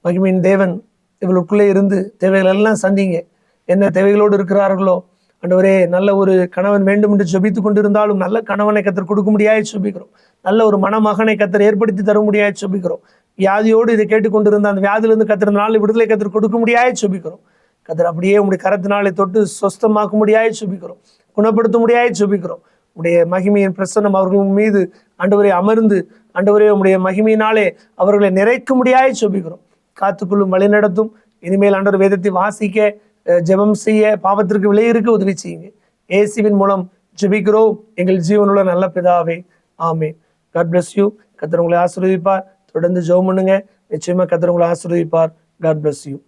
மகிமையின் தேவன் இவளுக்குள்ளே இருந்து தேவைகள் எல்லாம் சந்திங்க. என்ன தேவைகளோடு இருக்கிறார்களோ ஆண்டவரே நல்ல ஒரு கணவன் வேண்டும் என்று ஜெபித்து கொண்டிருந்தாலும் நல்ல கணவனை கத்தர் கொடுக்க முடியாது ஜெபிக்கிறோம். நல்ல ஒரு மணமகனை கத்தர் ஏற்படுத்தி தர முடியாது ஜெபிக்கிறோம். வியாதியோடு இதை கேட்டுக்கொண்டிருந்த அந்த வியாதியிலிருந்து கத்தர் நாள் விடுதலை கத்தர் கொடுக்க முடியாது ஜெபிக்கிறோம். கத்தர் அப்படியே உங்களுடைய கரத்தினாலே தொட்டு சொஸ்தமாக்க முடியாது ஜெபிக்கிறோம். குணப்படுத்த முடியாது ஜெபிக்கிறோம். உடைய மகிமையின் பிரசன்னம் அவர்கள் மீது ஆண்டவரை அமர்ந்து ஆண்டவரே உடைய மகிமையினாலே அவர்களை நிறைக்க முடியாது ஜெபிக்கிறோம். காத்துக்குள்ளும் வழி நடத்தும். இனிமேல் ஆண்டவர் வேதத்தை வாசிக்க ஜெபம் செய்ய பாவத்திற்கு விலையிருக்க உதவி செய்யுங்க. இயேசுவின் மூலம் ஜெபிக்கிறோம் எங்கள் ஜீவனுள்ள நல்ல பிதாவே, ஆமென். God bless you. கர்த்தர் உங்களை ஆசீர்வதிப்பார். தொடர்ந்து ஜெபம் பண்ணுங்க. நிச்சயமா கர்த்தர் உங்களை ஆசீர்வதிப்பார். God bless you.